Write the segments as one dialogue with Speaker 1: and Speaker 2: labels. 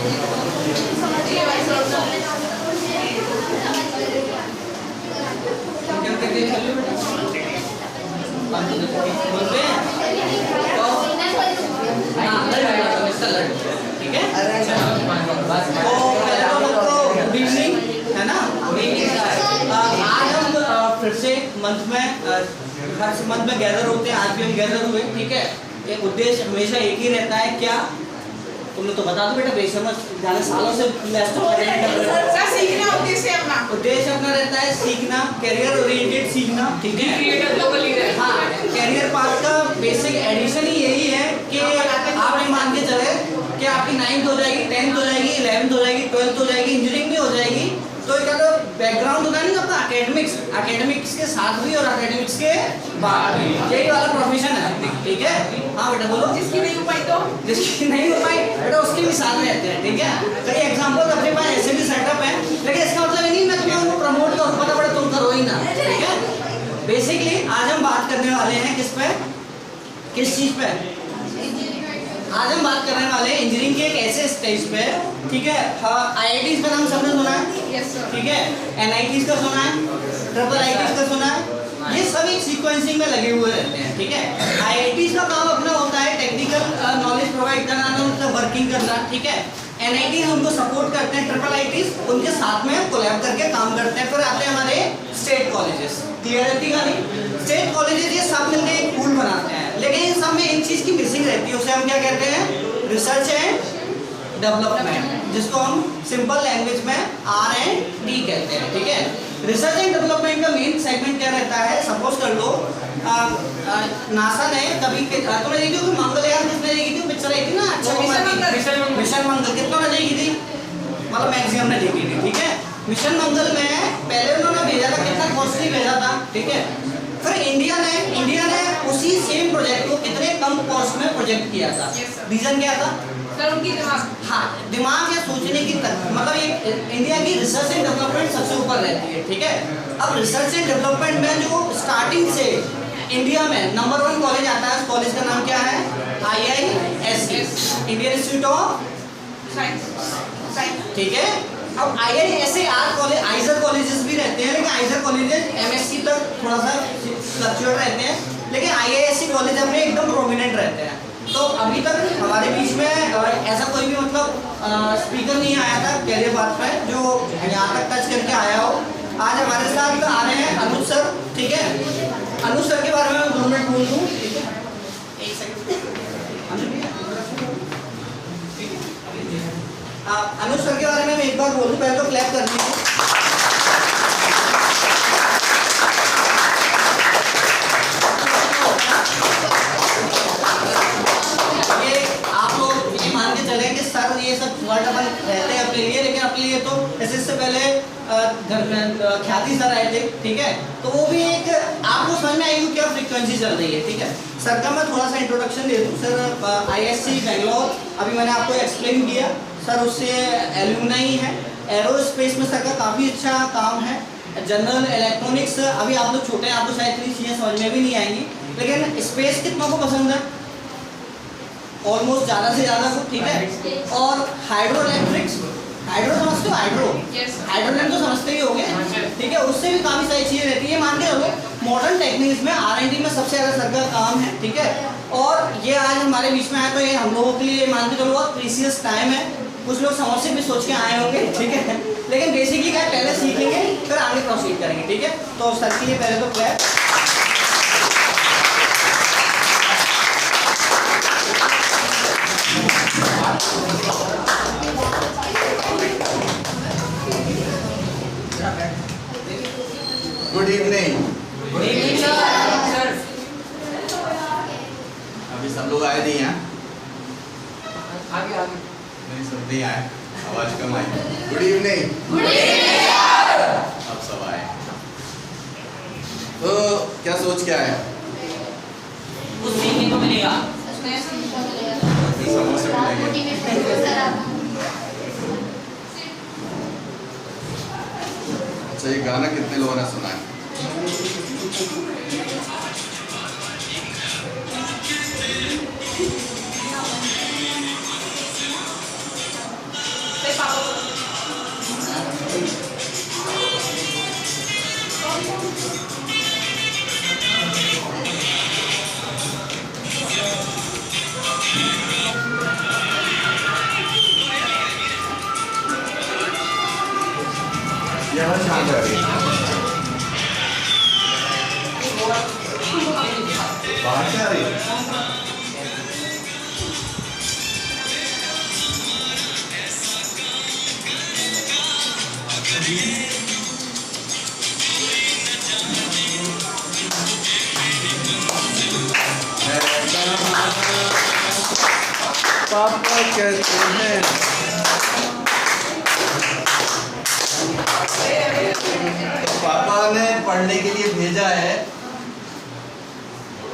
Speaker 1: ठीक है, है ना। आज हम फिर से मंथ में हर मंथ में गैदर होते हैं, आज भी हम गैदर हुए। ठीक है, ये उद्देश्य हमेशा एक ही रहता है, क्या तुमने तो बता दो बेटा, बेशर्म जाने सालों से उद्देश्य अपना रहता है सीखना, कैरियर ओरिएंटेड सीखना। ठीक है, हाँ, कैरियर पाथ का बेसिक एडिशन ही यही है कि आप ये मान के चले कि आपकी 9th हो जाएगी, 10th हो जाएगी, 11th हो जाएगी, 12th हो जाएगी, इंजीनियरिंग भी हो जाएगी, तो एक तो बैकग्राउंड होता है ना अपना एकेडमिक्स के साथ भी और एकेडमिक्स के बाद भी, यही वाला प्रोफेशन है। ठीक है, हाँ बेटा बोलो। जिसकी नहीं हो पाई बेटा उसकी मिसाल रहते हैं। ठीक है, कई एग्जांपल अपने पास ऐसे भी सेटअप है, लेकिन इसका मतलब ये नहीं मैं तुम्हें उनको प्रमोट करूँ, पता पड़े तुम करो ही ना। ठीक है, बेसिकली आज हम बात करने वाले हैं किस चीज पे? आज हम बात करने वाले हैं इंजीनियरिंग के एक ऐसे स्टेज पे। ठीक है, IITs का नाम सबने सुना है? ठीक है, NITs का सुना है, IIITs का सुना है, ये सब एक सीक्वेंसिंग में लगे हुए रहते हैं। ठीक है, IITs का काम अपना होता है टेक्निकल नॉलेज प्रोवाइड करना, मतलब वर्किंग करना। ठीक है, NITs उनको सपोर्ट करते हैं, IIITs उनके साथ में कोलैब करके काम करते हैं। फिर आते हैं हमारे स्टेट कॉलेजेस। क्लियर रहती है? स्टेट कॉलेजेस ये सब मिलकर एक पूल बनाते हैं, लेकिन इन सब में एक चीज की मिसिंग रहती है, उसे हम क्या कहते हैं? रिसर्च एंड डेवलपमेंट, जिसको हम सिंपल लैंग्वेज में R&D कहते हैं। ठीक है, रिसर्च एंड डेवलपमेंट का मेन सेगमेंट क्या रहता है? सपोज कर लो नासा ने कभी तुमने देखी होगी मंगलयान, किसने देखी थी पिक्चर आई थी ना, मिशन मंगल कितना ने देखी थी? मतलब मैक्सिमम ने देखी थी। ठीक है, मिशन मंगल में पहले उन्होंने भेजा था, कितना कॉस्टली भेजा था। ठीक है, फिर इंडिया ने उसी सेम प्रोजेक्ट को कितने कम कॉस्ट में प्रोजेक्ट किया था। रीजन क्या था? उनकी दिमाग या सोचने की मतलब ये इंडिया की रिसर्च एंड डेवलपमेंट सबसे ऊपर रहती है। ठीक है, अब रिसर्च एंड डेवलपमेंट में जो स्टार्टिंग से इंडिया में नंबर 1 कॉलेज आता है, उस कॉलेज का नाम क्या है? IISc, Indian institute of science. ठीक है, अब IISAR कॉलेज, आइजर कॉलेजेस भी रहते हैं, लेकिन आइजर कॉलेजेस MSc तक थोड़ा सा फ्लक्चुएट रहते हैं, लेकिन IISc कॉलेज अपने एकदम प्रोमिनेंट रहते हैं। तो अभी तक हमारे बीच में ऐसा कोई भी मतलब स्पीकर नहीं आया था कैरियर पाथ पे जो यहाँ तक टच करके आया हो। आज हमारे साथ आ रहे हैं अनुज सर। ठीक है, अनुज सर के बारे में मैं 2 मिनट बोल दूँ। एक सेकंड, अनुज सर के बारे में मैं एक बार बोल दूँ, पहले तो क्लैप कर दीजिए। चले कि सर ये सब वर्ड अपन रहते हैं अपने लिए, लेकिन अपने लिए तो इससे पहले ख्याति सर आए थे। ठीक है, तो वो भी एक आपको समझ में आएगी क्या फ्रीक्वेंसी चल रही है। ठीक है, सर का मैं थोड़ा सा इंट्रोडक्शन दे दूँ। सर ISc बेंगलोर, अभी मैंने आपको एक्सप्लेन किया, सर उससे एल्यूमनाई है। एरोस्पेस में सर का काफ़ी अच्छा काम है। जनरल इलेक्ट्रॉनिक्स, अभी आप लोग छोटे हैं, आपको शायद इतनी चीज़ें समझ में भी नहीं आएंगी, लेकिन स्पेस कितना को पसंद है? ऑलमोस्ट ज़्यादा से ज़्यादा को। ठीक है, और हाइड्रो इलेक्ट्रिक्स, हाइड्रो समझते हो? हाइड्रोजन तो समझते ही होंगे। ठीक है, उससे भी काफ़ी सारी चीज़ें रहती है। मान के चलो मॉडर्न टेक्निक्स में R&D में सबसे ज़्यादा सर का काम है। ठीक है, और ये आज हमारे बीच में आए तो ये हम लोगों के लिए मान के चलो बहुत प्रीसियस टाइम है। कुछ लोग समझ से भी सोच के आए होंगे। ठीक है, लेकिन बेसिकली क्या पहले सीखेंगे फिर आगे प्रोसीड करेंगे। ठीक है, तो सर के लिए पहले तो clap.
Speaker 2: Good evening.
Speaker 1: Good evening sir.
Speaker 2: अभी सब लोग आए नहीं हैं?
Speaker 1: आगे
Speaker 2: नहीं, सब नहीं आए, आवाज कम आई। Good evening. अब सब आए। तो क्या सोच के आए?
Speaker 1: कुछ सीखने को मिलेगा,
Speaker 2: समोसे मिलेंगे। अच्छा, ये गाना कितने लोगों ने सुना है?
Speaker 3: guys. Amen.
Speaker 2: तो पापा ने पढ़ने के लिए भेजा है,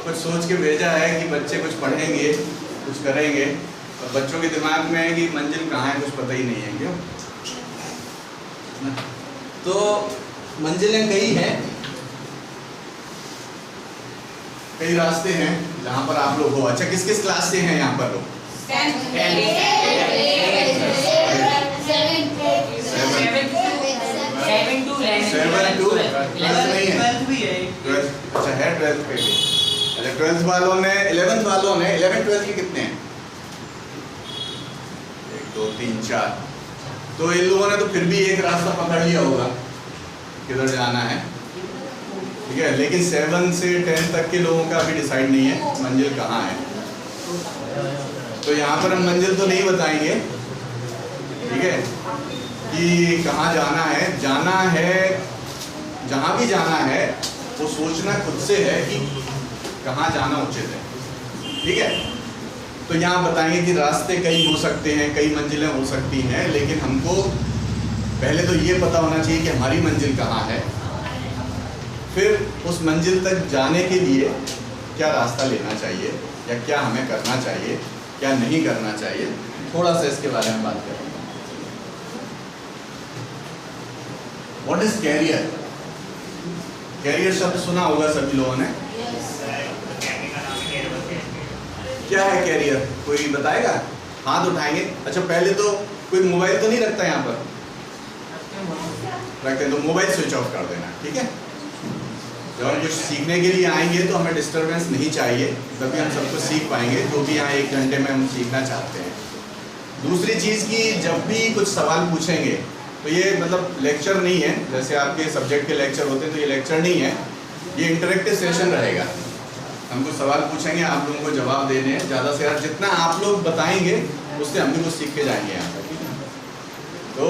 Speaker 2: कुछ सोच के भेजा है कि बच्चे कुछ पढ़ेंगे, कुछ करेंगे, और बच्चों के दिमाग में है कि मंजिल कहाँ है कुछ पता ही नहीं है। क्यों? तो मंजिलें कई हैं, कई रास्ते हैं जहाँ पर आप लोग हो। अच्छा, किस किस क्लास से हैं यहाँ पर लोग? 7 to 12 नहीं है,
Speaker 1: 12th भी है।
Speaker 2: 12 अच्छा है 12th पे भी। अच्छा 12th वालों ने 11th वालों ने 11 12 के कितने हैं? 1 2 3 4। तो इन लोगों ने तो फिर भी एक रास्ता पकड़ लिया होगा किधर जाना है, ठीक है। लेकिन 7 से 10 तक के लोगों का अभी डिसाइड नहीं है मंजिल कहाँ है। तो यहाँ पर हम मंजिल तो नहीं बताएंगे, ठीक है, कि कहाँ जाना है। जाना है, जहाँ भी जाना है वो सोचना खुद से है कि कहाँ जाना उचित है, ठीक है। तो यहाँ बताएंगे कि रास्ते कई हो सकते हैं, कई मंजिलें हो सकती हैं, लेकिन हमको पहले तो ये पता होना चाहिए कि हमारी मंजिल कहाँ है। फिर उस मंजिल तक जाने के लिए क्या रास्ता लेना चाहिए या क्या हमें करना चाहिए, क्या नहीं करना चाहिए, थोड़ा सा इसके बारे में बात करेंगे। What is career? कैरियर शब्द सुना होगा सभी लोगों ने। क्या है कैरियर? कोई बताएगा? हाथ उठाएंगे। अच्छा पहले तो कोई मोबाइल तो नहीं रखता यहाँ पर? रखते हैं तो मोबाइल स्विच ऑफ कर देना, ठीक है। जब हम कुछ सीखने के लिए आएंगे तो हमें डिस्टरबेंस नहीं चाहिए, तभी हम सब कुछ सीख पाएंगे जो भी यहाँ 1 घंटे में हम सीखना चाहते हैं। दूसरी चीज़ कि जब भी कुछ सवाल पूछेंगे तो ये मतलब लेक्चर नहीं है, जैसे आपके सब्जेक्ट के लेक्चर होते हैं तो ये लेक्चर नहीं है, ये इंटरेक्टिव सेशन रहेगा। हम कुछ सवाल पूछेंगे, आप लोगों को जवाब देने हैं। ज़्यादा से ज़्यादा जितना आप लोग बताएंगे उससे हम भी कुछ सीख के जाएंगे यहाँ पर, ठीक है। तो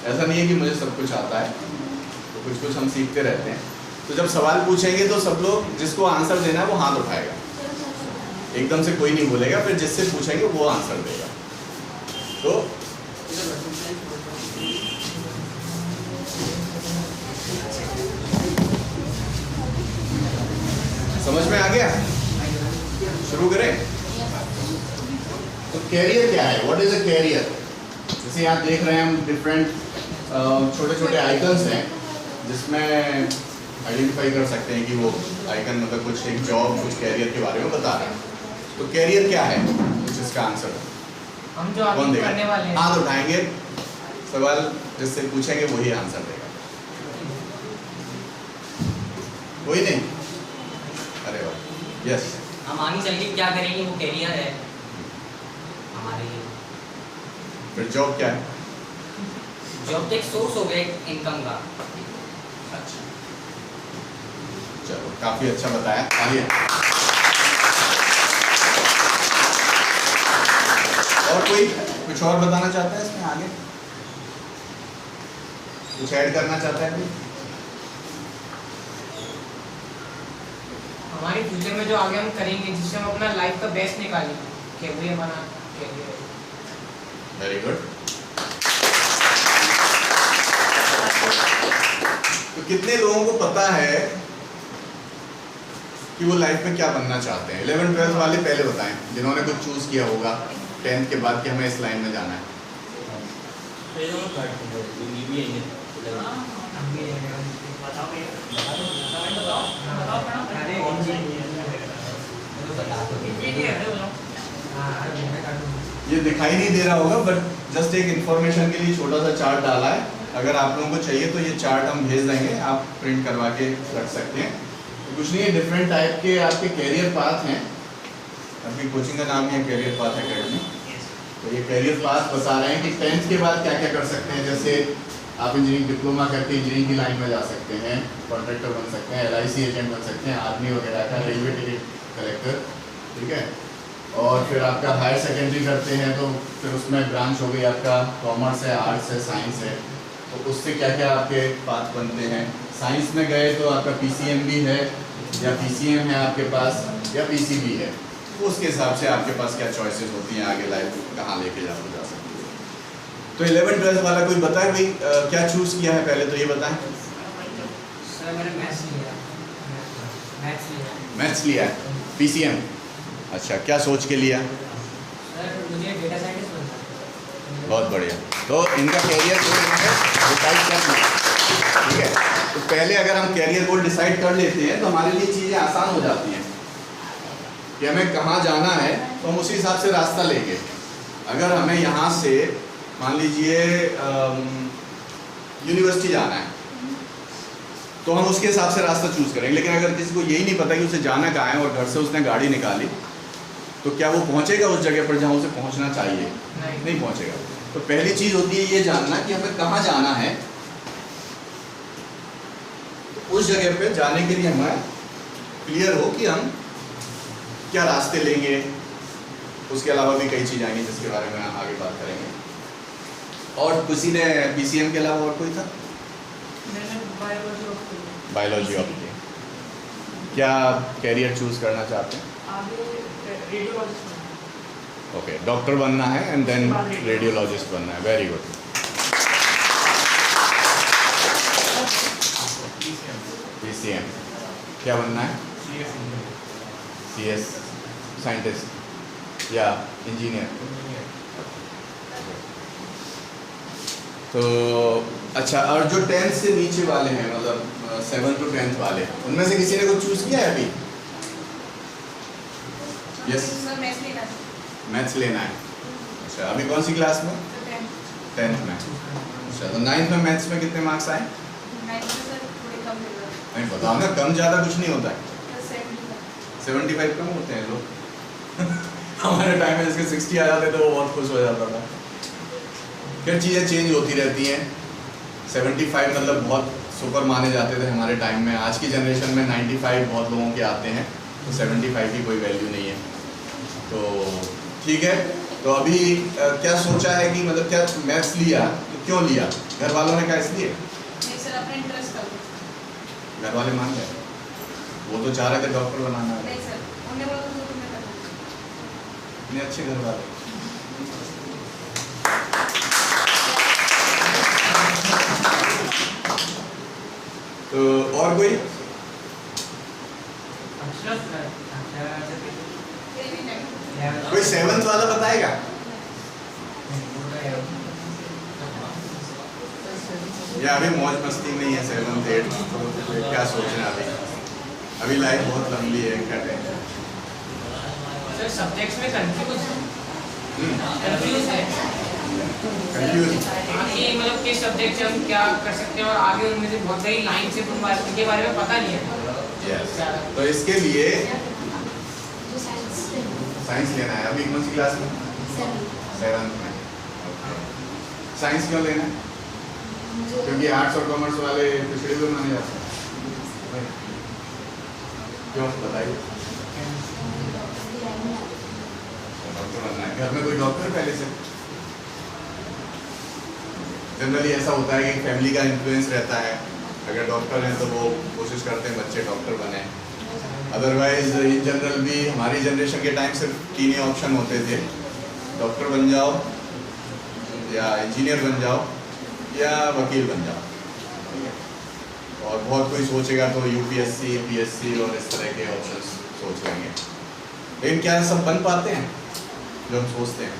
Speaker 2: ऐसा नहीं है कि मुझे सब कुछ आता है, तो कुछ कुछ हम सीखते रहते हैं। तो जब सवाल पूछेंगे तो सब लोग जिसको आंसर देना है वो हाथ उठाएगा, एकदम से कोई नहीं बोलेगा, फिर जिससे पूछेंगे वो आंसर देगा। तो समझ में आ गया? शुरू करें। तो कैरियर क्या है? What is a career? जैसे यहाँ देख रहे हैं हम डिफरेंट छोटे छोटे आइकन्स हैं जिसमें आइडेंटिफाई कर सकते हैं कि वो आइकन मतलब कुछ एक जॉब, कुछ कैरियर के बारे में बता रहा है। तो कैरियर क्या है? कुछ इसका आंसर
Speaker 4: हम जो
Speaker 2: कौन
Speaker 4: आगे
Speaker 2: देगा?
Speaker 4: करने वाले हैं।
Speaker 2: हाथ उठाएंगे, सवाल जिससे पूछेंगे वही आंसर देगा। कोई नहीं? अरे वाह, यस।
Speaker 5: हम आगे चल के क्या करेंगे वो कैरियर है हमारे लिए।
Speaker 2: फिर जॉब क्या है?
Speaker 5: जॉब तो एक सोर्स हो गया इनकम का।
Speaker 2: अच्छा, चलो काफी अच्छा बताया। आगे और कोई कुछ और बताना चाहता है इसमें? आगे कुछ ऐड करना चाहता है कोई?
Speaker 4: हमारे फ्यूचर में जो आगे हम करेंगे जिससे हम अपना लाइफ का बेस्ट निकालेंगे, कि वही हमारा कैरियर है।
Speaker 2: Very good. तो कितने लोगों को पता है कि वो लाइफ में क्या बनना चाहते हैं? 11 12 वाले पहले बताएं, जिन्होंने कुछ चूज किया होगा 10th के बाद कि हमें इस लाइन में जाना है। ये दिखाई नहीं दे रहा होगा, बट जस्ट एक इंफॉर्मेशन के लिए छोटा सा चार्ट डाला है। अगर आप लोगों को चाहिए तो ये चार्ट हम भेज देंगे, आप प्रिंट करवा के रख सकते हैं। तो कुछ नहीं है, डिफरेंट टाइप के आपके कैरियर पाथ हैं। आपकी कोचिंग का नाम है कैरियर पाथ एकेडमी। तो ये कैरियर पाथ बता रहे हैं कि 10th के बाद क्या क्या कर सकते हैं। जैसे आप इंजीनियरिंग डिप्लोमा करके इंजीनियरिंग की लाइन में जा सकते हैं, कॉन्ट्रैक्टर बन सकते हैं, LIC एजेंट बन सकते हैं, आर्मी वगैरह का, रेलवे टिकट कलेक्टर, ठीक है। और फिर आपका हायर सेकेंडरी करते हैं तो फिर उसमें ब्रांच हो गई आपका कॉमर्स है, आर्ट्स है, साइंस है। तो उससे क्या क्या आपके पाथ बनते हैं। साइंस में गए तो आपका PCM भी है या PCM है आपके पास या PCB है। उसके हिसाब से आपके पास क्या चॉइसेस होती हैं, आगे लाइफ कहाँ लेके जा सकती है। तो 11-12 वाला कोई बताए भाई क्या चूज़ किया है, पहले तो ये बताएं।
Speaker 5: सर मैंने मैथ्स लिया।
Speaker 2: मैथ्स लिया है, PCM। अच्छा, क्या सोच के लिया?
Speaker 5: सर मुझे डेटा साइंटिस्ट बनना है।
Speaker 2: बहुत बढ़िया। तो इनका कैरियर गोल डिसाइड कर लिया, ठीक है। तो पहले अगर हम कैरियर गोल डिसाइड कर लेते हैं तो हमारे लिए चीज़ें आसान हो जाती हैं कि हमें कहाँ जाना है, तो हम उसी हिसाब से रास्ता लेंगे। अगर हमें यहाँ से मान लीजिए यूनिवर्सिटी जाना है तो हम उसके हिसाब से रास्ता चूज़ करेंगे। लेकिन अगर किसी को यही नहीं पता कि उसे जाना कहाँ है और घर से उसने गाड़ी निकाली, तो क्या वो पहुँचेगा उस जगह पर जहाँ उसे पहुँचना चाहिए? नहीं पहुँचेगा। तो पहली चीज़ होती है ये जानना कि हमें कहाँ जाना है। उस जगह पे जाने के लिए हमें क्लियर हो कि हम क्या रास्ते लेंगे। उसके अलावा भी कई चीज़ आएंगी जिसके बारे में आगे बात करेंगे। और किसी ने PCM के अलावा और कोई था? बायोलॉजी ऑफ क्या कैरियर चूज करना चाहते हैं? ओके, डॉक्टर बनना है एंड देन रेडियोलॉजिस्ट बनना है। Very good. PCM क्या बनना है? CS साइंटिस्ट या इंजीनियर। तो अच्छा, और जो 10th से नीचे वाले हैं, मतलब 7th to 10th वाले, उनमें से किसी ने कुछ चूज किया है अभी? यस, मैथ्स लेना है। अच्छा, अभी कौन सी क्लास में? 10th में। अच्छा, तो 9th में मैथ्स में कितने मार्क्स आए? नहीं बताओ ना, कम ज़्यादा कुछ नहीं होता है। 75 कम होते हैं लोग। हमारे टाइम में इसके 60 आ जाते तो वो बहुत खुश हो जाता था। फिर चीज़ें चेंज होती रहती हैं। 75 मतलब बहुत सुपर माने जाते थे हमारे टाइम में। आज की जनरेशन में 95 बहुत लोगों के आते हैं, तो 75 की कोई वैल्यू नहीं है। तो ठीक है, तो अभी क्या सोचा है कि मतलब क्या मैथ्स लिया तो क्यों लिया? घर वालों ने कहा इसलिए? घर वाले मान गए? वो तो चाह रहे थे डॉक्टर बनाना है। इतने अच्छे घर वाले। तो और कोई? कोई 7th वाला बताएगा? या अभी मौज मस्ती में ही है 7th 8th, तो क्या सोच रहे हैं अभी लाइफ बहुत लंबी है, क्या टेंशन?
Speaker 4: सर सब्जेक्ट्स में कंफ्यूज है।
Speaker 2: कंफ्यूज
Speaker 4: आगे मतलब किस सब्जेक्ट से हम क्या कर सकते हैं और आगे उनमें से बहुत सारी लाइन से उनके बारे में पता नहीं है।
Speaker 2: यस, तो इसके लिए साइंस लेना है। अभी कौन सी क्लास में? 7th में। साइंस क्यों लेना है? क्योंकि आर्ट्स और कॉमर्स वाले पिछड़े हुए माने जाते हैं। क्यों बताइए? डॉक्टर बनना है। घर में कोई डॉक्टर पहले से? जनरली ऐसा होता है कि फैमिली का इन्फ्लुएंस रहता है। अगर डॉक्टर हैं तो वो कोशिश करते हैं बच्चे डॉक्टर बने। अदरवाइज इन जनरल भी हमारी जनरेशन के टाइम सिर्फ 3 ही ऑप्शन होते थे, डॉक्टर बन जाओ या इंजीनियर बन जाओ या वकील बन जाओ। और बहुत कोई सोचेगा तो UPSC, PSC और इस तरह के ऑप्शन सोच लेंगे। लेकिन क्या सब बन पाते हैं जो हम सोचते हैं?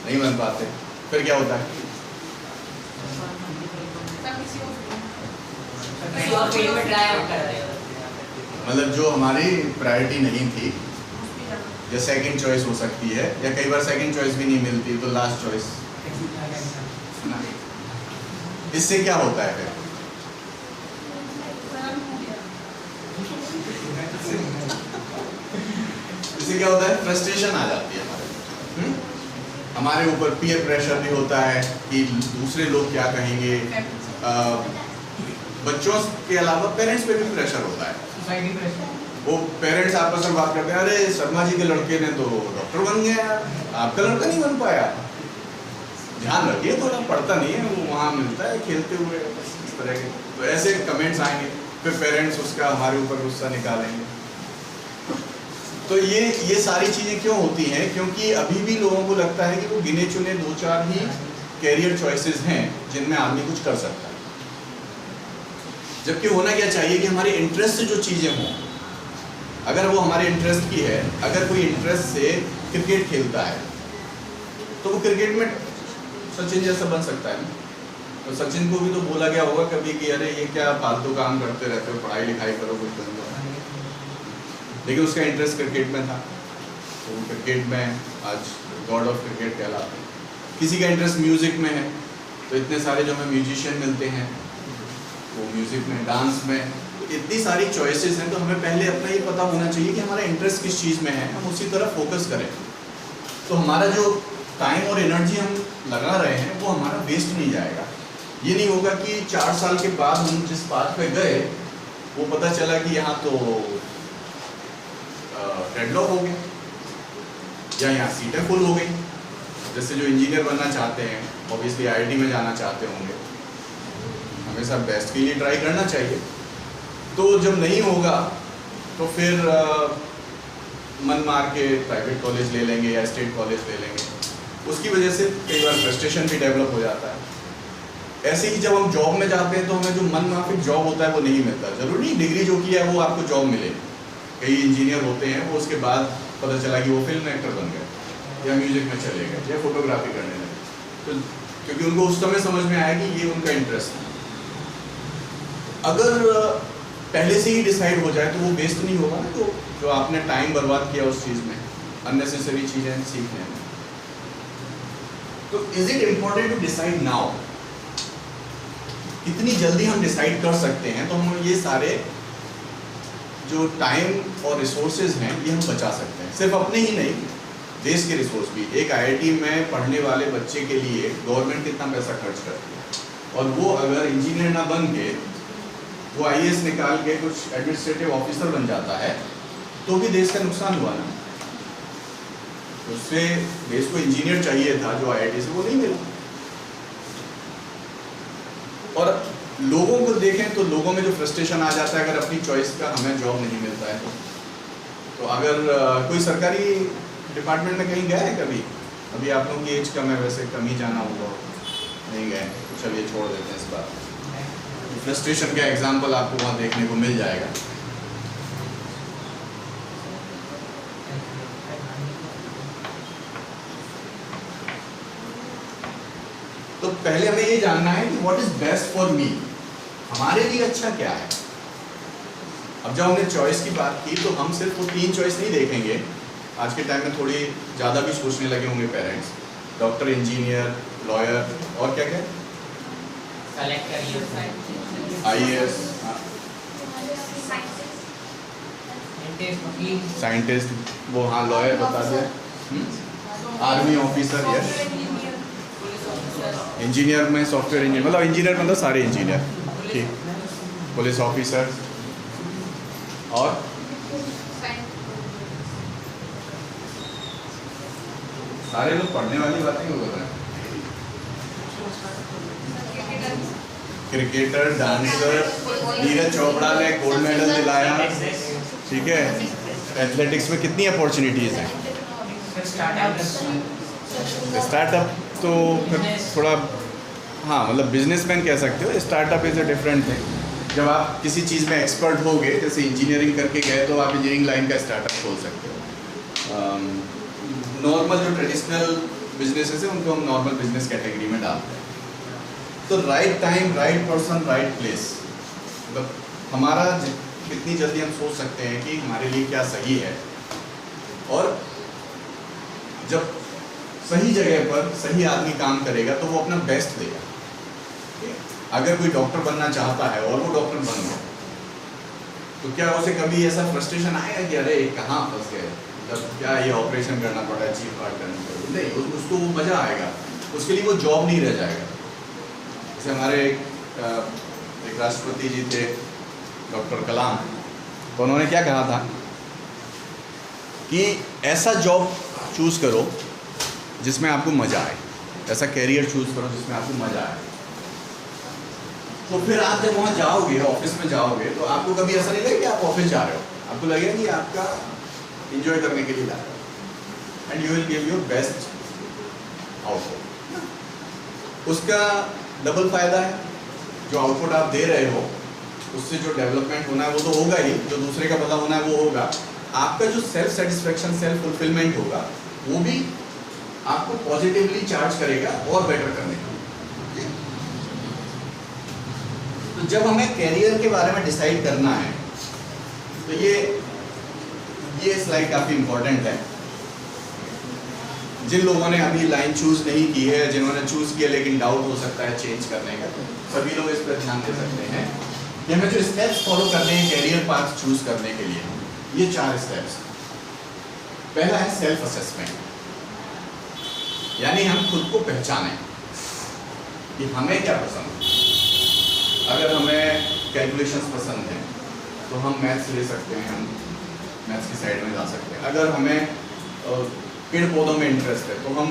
Speaker 2: नहीं बन पाते। फिर क्या होता है? मतलब जो हमारी प्रायोरिटी नहीं थी या सेकंड चॉइस हो सकती है, या कई बार सेकंड चॉइस भी नहीं मिलती तो लास्ट चॉइस। इससे क्या होता है फिर? इससे क्या होता है? फ्रस्ट्रेशन आ जाती है हमारे ऊपर। पीयर प्रेशर भी होता है कि दूसरे लोग क्या कहेंगे। बच्चों के अलावा पेरेंट्स पे भी प्रेशर होता है।
Speaker 4: Society pressure.
Speaker 2: वो पेरेंट्स आपस में बात करते हैं, अरे शर्मा जी के लड़के ने तो डॉक्टर बन गया, आपका लड़का नहीं बन पाया। ध्यान रखिए, थोड़ा पढ़ता नहीं है, वो वहाँ मिलता है खेलते हुए, इस तरह के। तो ऐसे कमेंट्स आएंगे, फिर पेरेंट्स उसका हमारे ऊपर गुस्सा निकालेंगे। तो ये सारी चीज़ें क्यों होती हैं? क्योंकि अभी भी लोगों को लगता है कि वो गिने चुने 2-4 ही कैरियर चॉइसेस हैं जिनमें आदमी कुछ कर सकता है, जबकि होना क्या चाहिए कि हमारे इंटरेस्ट से जो चीज़ें हों, अगर वो हमारे इंटरेस्ट की है, अगर कोई इंटरेस्ट से क्रिकेट खेलता है तो वो क्रिकेट में सचिन जैसा बन सकता है ना। तो सचिन को भी तो बोला गया होगा कभी कि अरे ये क्या फालतू काम करते रहते हो, पढ़ाई लिखाई करो, कुछ बन जाओ, लेकिन उसका इंटरेस्ट क्रिकेट में था तो वो क्रिकेट में आज गॉड ऑफ क्रिकेट कहलाते हैं। किसी का इंटरेस्ट म्यूज़िक में है तो इतने सारे जो हमें म्यूजिशियन मिलते हैं वो म्यूज़िक में, डांस में, तो इतनी सारी चॉइसेस हैं। तो हमें पहले अपना ये पता होना चाहिए कि हमारा इंटरेस्ट किस चीज़ में है, हम उसी तरफ फोकस करें। तो हमारा जो टाइम और एनर्जी हम लगा रहे हैं वो हमारा वेस्ट नहीं जाएगा। ये नहीं होगा कि 4 साल के बाद हम जिस बात पे गए वो पता चला कि यहाँ तो डेडलॉक हो गया या यहाँ सीटें फुल हो गई। जैसे जो इंजीनियर बनना चाहते हैं ऑब्वियसली आईआईटी में जाना चाहते होंगे, हमेशा बेस्ट के लिए ट्राई करना चाहिए। तो जब नहीं होगा तो फिर मन मार के प्राइवेट कॉलेज ले लेंगे या स्टेट कॉलेज ले लेंगे। उसकी वजह से कई बार फ्रस्ट्रेशन भी डेवलप हो जाता है। ऐसे ही जब हम जॉब में जाते हैं तो हमें जो मन माफिक जॉब होता है वो नहीं मिलता। जरूरी नहीं डिग्री जो की है वो आपको जॉब मिले। कई इंजीनियर होते हैं वो उसके बाद पता चला कि वो फिल्म एक्टर बन गए या म्यूजिक में चले गए या फोटोग्राफी करने लगे, तो क्योंकि उनको उस समय समझ में आया कि ये उनका इंटरेस्ट है। अगर पहले से ही डिसाइड हो जाए तो वो वेस्ट नहीं होगा ना, तो जो आपने टाइम बर्बाद किया उस चीज़ में, अननेसेसरी चीज़ें सीखने में। तो is it important to decide now? इतनी जल्दी हम डिसाइड कर सकते हैं तो हम ये सारे जो टाइम और रिसोर्सेज हैं ये हम बचा सकते हैं। सिर्फ अपने ही नहीं, देश के रिसोर्स भी। एक आईआईटी में पढ़ने वाले बच्चे के लिए गवर्नमेंट कितना पैसा खर्च करती है, और वो अगर इंजीनियर ना बन के वो आईएएस निकाल के कुछ एडमिनिस्ट्रेटिव ऑफिसर बन जाता है तो भी देश का नुकसान हुआ ना। उससे देश को इंजीनियर चाहिए था जो आईआईटी से, वो नहीं मिला। और लोगों को देखें तो लोगों में जो फ्रस्ट्रेशन आ जाता है अगर अपनी चॉइस का हमें जॉब नहीं मिलता है तो अगर कोई सरकारी डिपार्टमेंट में कहीं गए हैं कभी? अभी आप लोगों की एज कम है, वैसे कम ही जाना होगा, नहीं गए तो चलिए छोड़ देते हैं इस बात। फ्रस्ट्रेशन का एग्जाम्पल आपको वहाँ देखने को मिल जाएगा। तो पहले हमें ये जानना है कि what is best for me, हमारे लिए अच्छा क्या है। अब जब हमने चॉइस की बात की तो हम सिर्फ वो 3 चॉइस नहीं देखेंगे। आज के टाइम में थोड़ी ज़्यादा भी सोचने लगे होंगे पेरेंट्स, डॉक्टर, इंजीनियर, लॉयर और क्या क्या, आईएएस, साइंटिस्ट, वो हाँ लॉयर बता दें, आर्मी ऑफिसर, यस, इंजीनियर में सॉफ्टवेयर इंजीनियर, मतलब इंजीनियर मतलब सारे इंजीनियर, ठीक, पुलिस ऑफिसर और सारे लोग पढ़ने वाली बातें क्यों कर रहे हैं? क्रिकेटर, डांसर, नीरज चोपड़ा ने गोल्ड मेडल दिलाया, ठीक है। एथलेटिक्स में कितनी अपॉर्चुनिटीज़ हैं। स्टार्टअप तो फिर थोड़ा हाँ मतलब बिजनेसमैन कह सकते हो, startup is a different thing. जब आप किसी चीज़ में एक्सपर्ट हो गए, जैसे इंजीनियरिंग करके गए तो आप इंजीनियरिंग लाइन का स्टार्टअप खोल सकते हो। नॉर्मल जो ट्रेडिशनल बिजनेसेस हैं उनको हम नॉर्मल बिजनेस कैटेगरी में डालते हैं। तो right time, right person, right place, मतलब हमारा कितनी जल्दी हम सोच सकते हैं कि हमारे लिए क्या सही है, और जब सही जगह पर सही आदमी काम करेगा तो वो अपना बेस्ट देगा। अगर कोई डॉक्टर बनना चाहता है और वो डॉक्टर बन गया तो क्या उसे कभी ऐसा फ्रस्ट्रेशन आएगा कि अरे कहाँ फंस गए, मतलब क्या ये ऑपरेशन करना पड़ा है, चीफ हार्ट करना पड़ा? नहीं, उसको वो मज़ा आएगा, उसके लिए वो जॉब नहीं रह जाएगा। जैसे हमारे एक राष्ट्रपति जी थे डॉक्टर कलाम, तो उन्होंने क्या कहा था कि ऐसा जॉब चूज़ करो जिसमें आपको मज़ा आए, ऐसा कैरियर चूज़ करो जिसमें आपको मज़ा आए। तो फिर आप जब वहाँ जाओगे, ऑफिस में जाओगे, तो आपको कभी ऐसा नहीं लगेगा कि आप ऑफिस जा रहे हो, आपको लगेगा कि आपका इंजॉय करने के लिए ला रहे हो, and you will give your best output. उसका डबल फायदा है, जो आउटपुट आप दे रहे हो उससे जो डेवलपमेंट होना है वो तो होगा ही, जो दूसरे का भला होना है वो होगा। आपका जो सेल्फ सेटिस्फेक्शन, सेल्फ फुलफिलमेंट होगा वो भी आपको पॉजिटिवली चार्ज करेगा और बेटर करने का। तो जब हमें कैरियर के बारे में डिसाइड करना है तो ये स्लाइड काफी इंपॉर्टेंट है। जिन लोगों ने अभी लाइन चूज नहीं की है, जिन्होंने चूज किया लेकिन डाउट हो सकता है चेंज करने का, सभी लोग इस पर ध्यान दे सकते हैं कि हमें जो स्टेप्स फॉलो करने हैं कैरियर पाथ चूज करने के लिए, ये 4 स्टेप्स। पहला है सेल्फ असेसमेंट, यानी हम खुद को पहचानें कि हमें क्या पसंद है। अगर हमें कैलकुलेशंस पसंद है तो हम मैथ्स ले सकते हैं, हम मैथ्स की साइड में जा सकते हैं। अगर हमें पेड़ पौधों में इंटरेस्ट है तो हम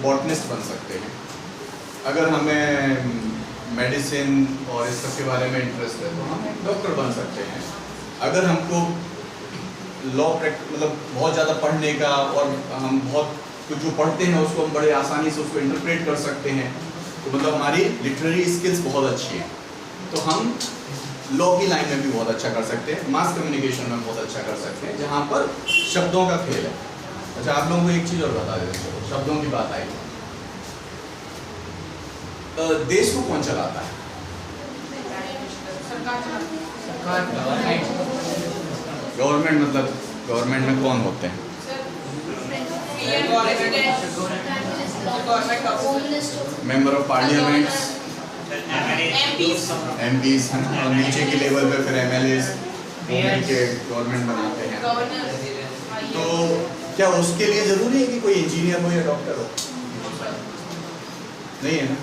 Speaker 2: बॉटनिस्ट बन सकते हैं। अगर हमें मेडिसिन और इस सब के बारे में इंटरेस्ट है तो हम डॉक्टर बन सकते हैं। अगर हमको लॉ मतलब बहुत ज़्यादा पढ़ने का, और हम बहुत कुछ जो पढ़ते हैं उसको हम बड़े आसानी से उसको इंटरप्रेट कर सकते हैं, तो मतलब हमारी लिटरेरी स्किल्स बहुत अच्छी हैं, तो हम लॉ की लाइन में भी बहुत अच्छा कर सकते हैं, मास कम्युनिकेशन में बहुत अच्छा कर सकते हैं, जहाँ पर शब्दों का खेल है। अच्छा, आप लोगों को एक चीज़ और बता देते हैं, शब्दों की बात आई, देश को कौन चलाता है? गवर्नमेंट। मतलब गवर्नमेंट में कौन होते हैं? मेंबर ऑफ पार्लियामेंट, एमपीज, और नीचे के लेवल पे फिर एमएलएज के गवर्नमेंट बनाते हैं। तो क्या उसके लिए जरूरी है कि कोई इंजीनियर हो या डॉक्टर हो? नहीं है ना।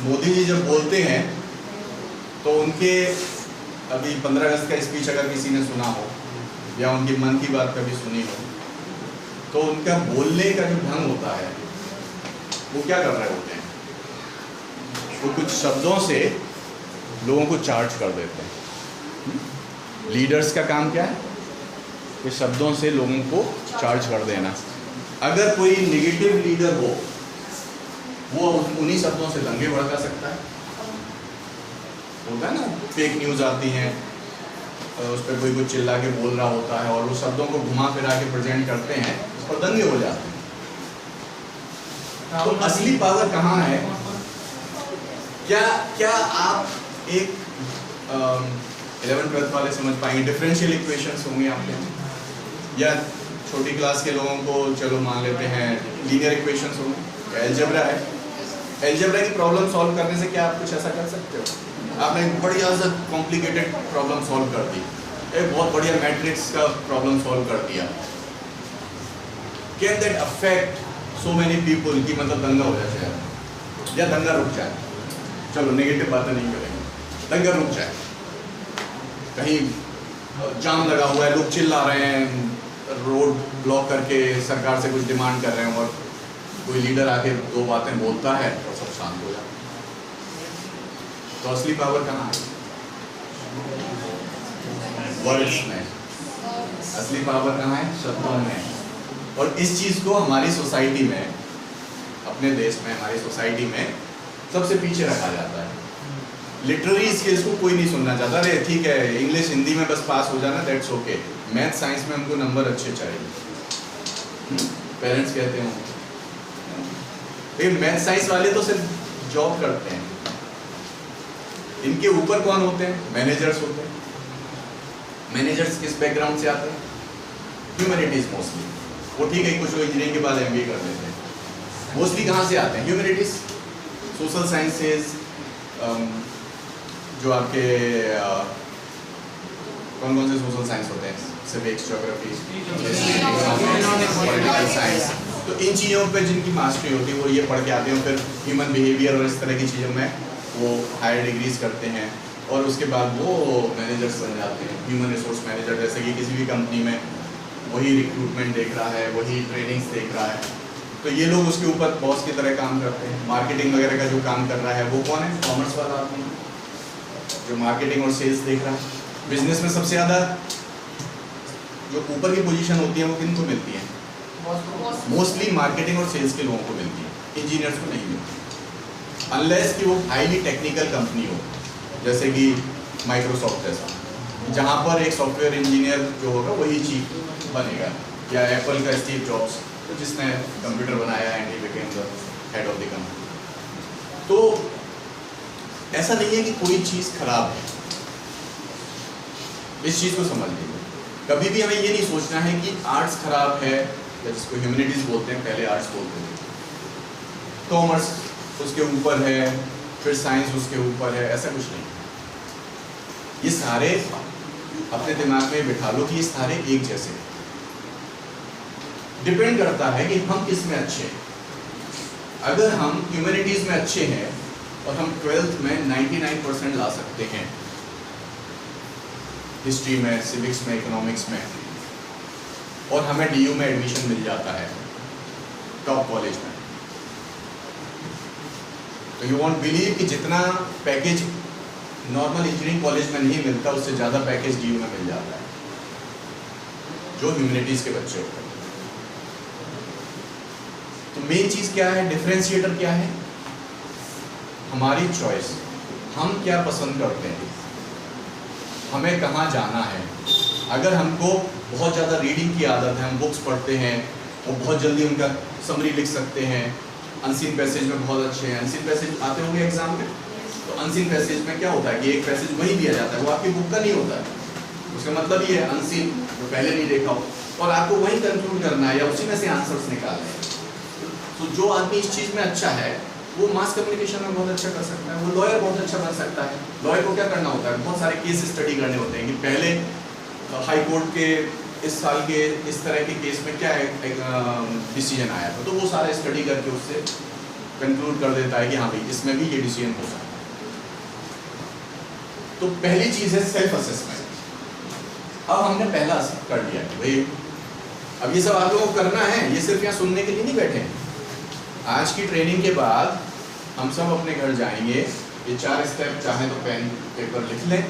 Speaker 2: मोदी जी जब बोलते हैं तो उनके अभी 15 अगस्त का स्पीच अगर किसी ने सुना हो या उनकी मन की बात कभी सुनी हो, तो उनका बोलने का जो ढंग होता है वो क्या कर रहे होते हैं, वो कुछ शब्दों से लोगों को चार्ज कर देते हैं। लीडर्स का काम क्या है? कुछ शब्दों से लोगों को चार्ज कर देना। अगर कोई नेगेटिव लीडर हो वो उन्हीं शब्दों से दंगे भड़का सकता है। होता है ना, फेक न्यूज़ आती हैं, उस पर कोई कुछ चिल्ला के बोल रहा होता है और वो शब्दों को घुमा फिरा के प्रेजेंट करते हैं और दंगे हो जाते हैं। तो असली पावर कहाँ है? क्या आप एक 11th-12th वाले समझ पाएंगे? डिफरेंशियल इक्वेशंस होंगे आपके, या छोटी क्लास के लोगों को चलो मान लेते हैं लीनियर इक्वेशंस होंगे, अलजेब्रा है। अलजेब्रा की प्रॉब्लम सॉल्व करने से क्या आप कुछ ऐसा कर सकते हो? आपने एक बढ़िया सा कॉम्प्लिकेटेड प्रॉब्लम सॉल्व कर दी, एक बहुत बढ़िया मैट्रिक्स का प्रॉब्लम सॉल्व कर दिया। Can that affect so many people कि मतलब दंगा हो जाए या दंगा रुक जाए? चलो नेगेटिव बातें नहीं करेंगे, दंगा रुक जाए, कहीं जाम लगा हुआ है, लोग चिल्ला रहे हैं, रोड ब्लॉक करके सरकार से कुछ डिमांड कर रहे हैं और कोई लीडर आके 2 बातें बोलता है और सब शांत हो जाता है। तो असली पावर कहाँ है? वर्ड्स में। असली पावर कहाँ है? शब्दों में। और इस चीज़ को हमारी सोसाइटी में, अपने देश में, हमारी सोसाइटी में सबसे पीछे रखा जाता है। लिटरेरी स्किल्स को कोई नहीं सुनना चाहता। अरे ठीक है, इंग्लिश हिंदी में बस पास हो जाना, दैट्स ओके। मैथ साइंस में हमको नंबर अच्छे चाहिए, पेरेंट्स कहते हैं। लेकिन मैथ साइंस वाले तो सिर्फ जॉब करते हैं, इनके ऊपर कौन होते हैं? मैनेजर्स होते हैं। मैनेजर्स किस बैकग्राउंड से आते हैं? Humanities mostly. वो ठीक है, कुछ लोग इंजीनियरिंग के बाद एमबीए कर लेते हैं। मोस्टली कहाँ से आते हैं? ह्यूमैनिटीज, सोशल साइंसेज, जो आपके कौन कौन से सोशल साइंस होते हैं? Civics, geography, political science. तो इन चीज़ों पे जिनकी मास्टरी होती है वो ये पढ़ के आते हैं, फिर ह्यूमन बिहेवियर और इस तरह की चीज़ों में वो हायर डिग्रीज करते हैं और उसके बाद वो मैनेजर्स बन जाते हैं। ह्यूमन रिसोर्स मैनेजर, जैसे कि किसी भी कंपनी में वही रिक्रूटमेंट देख रहा है, वही ट्रेनिंग्स देख रहा है, तो ये लोग उसके ऊपर बॉस की तरह काम करते हैं। मार्केटिंग वगैरह का जो काम कर रहा है वो कौन है? कॉमर्स वाला आदमी जो मार्केटिंग और सेल्स देख रहा है। बिजनेस में सबसे ज़्यादा जो ऊपर की पोजीशन होती है वो किन को मिलती है? मोस्टली मार्केटिंग और सेल्स के लोगों को मिलती है, इंजीनियर्स को नहीं मिलती, अनलेस कि वो हाईली टेक्निकल कंपनी हो, जैसे कि माइक्रोसॉफ्ट जैसा, जहाँ पर एक सॉफ्टवेयर इंजीनियर जो होगा वही चीफ बनेगा, या एप्पल का स्टीव जॉब्स तो जिसने कंप्यूटर बनाया and he became the head of the company. तो ऐसा नहीं है कि कोई चीज़ खराब है, इस चीज़ को समझ लीजिए। कभी भी हमें ये नहीं सोचना है कि आर्ट्स खराब है, या जिसको ह्यूमैनिटीज़ बोलते हैं, पहले आर्ट्स बोलते थे, कॉमर्स उसके ऊपर है, फिर साइंस उसके ऊपर है, ऐसा कुछ नहीं। ये सारे अपने दिमाग में बिठा लो कि ये सारे एक जैसे हैं। डिपेंड करता है कि हम किस में अच्छे हैं। अगर हम ह्यूमैनिटीज़ में अच्छे हैं और हम 12th में 99% ला सकते हैं, हिस्ट्री में, सिविक्स में, इकोनॉमिक्स में, और हमें DU में एडमिशन मिल जाता है टॉप कॉलेज में, तो यू वॉन्ट बिलीव कि जितना पैकेज नॉर्मल इंजीनियरिंग कॉलेज में नहीं मिलता उससे ज़्यादा पैकेज DU में मिल जाता है, जो ह्यूमैनिटीज़ के बच्चे होते हैं। तो मेन चीज़ क्या है, डिफरेंशिएटर क्या है? हमारी चॉइस, हम क्या पसंद करते हैं, हमें कहाँ जाना है। अगर हमको बहुत ज़्यादा रीडिंग की आदत है, हम बुक्स पढ़ते हैं और बहुत जल्दी उनका समरी लिख सकते हैं, अनसीन पैसेज में बहुत अच्छे हैं। अनसीन पैसेज आते होंगे एग्जाम में, तो अनसीन पैसेज में क्या होता है कि एक पैसेज वही दिया जाता है, वो आपकी बुक का नहीं होता है। उसका मतलब ये है अनसीन, जो पहले नहीं देखा हो, और आपको वही कंक्लूड करना है या उसी में से आंसर्स निकालने हैं। तो जो आदमी इस चीज़ में अच्छा है वो मास कम्युनिकेशन में बहुत अच्छा कर सकता है, वो लॉयर बहुत अच्छा बन सकता है। लॉयर को क्या करना होता है, बहुत सारे केस स्टडी करने होते हैं कि पहले हाई कोर्ट के इस साल के इस तरह के केस में क्या डिसीजन आया था, तो वो सारा स्टडी करके उससे कंक्लूड कर देता है कि हाँ भाई इसमें भी ये डिसीजन हो सकता है। तो पहली चीज़ है सेल्फ असेसमेंट। अब हमने पहला कर लिया कि भाई अब ये सब आप लोगों को करना है, ये सिर्फ यहाँ सुनने के लिए नहीं बैठे हैं। आज की ट्रेनिंग के बाद हम सब अपने घर जाएंगे, ये 4 स्टेप चाहे तो पेन पेपर लिख लें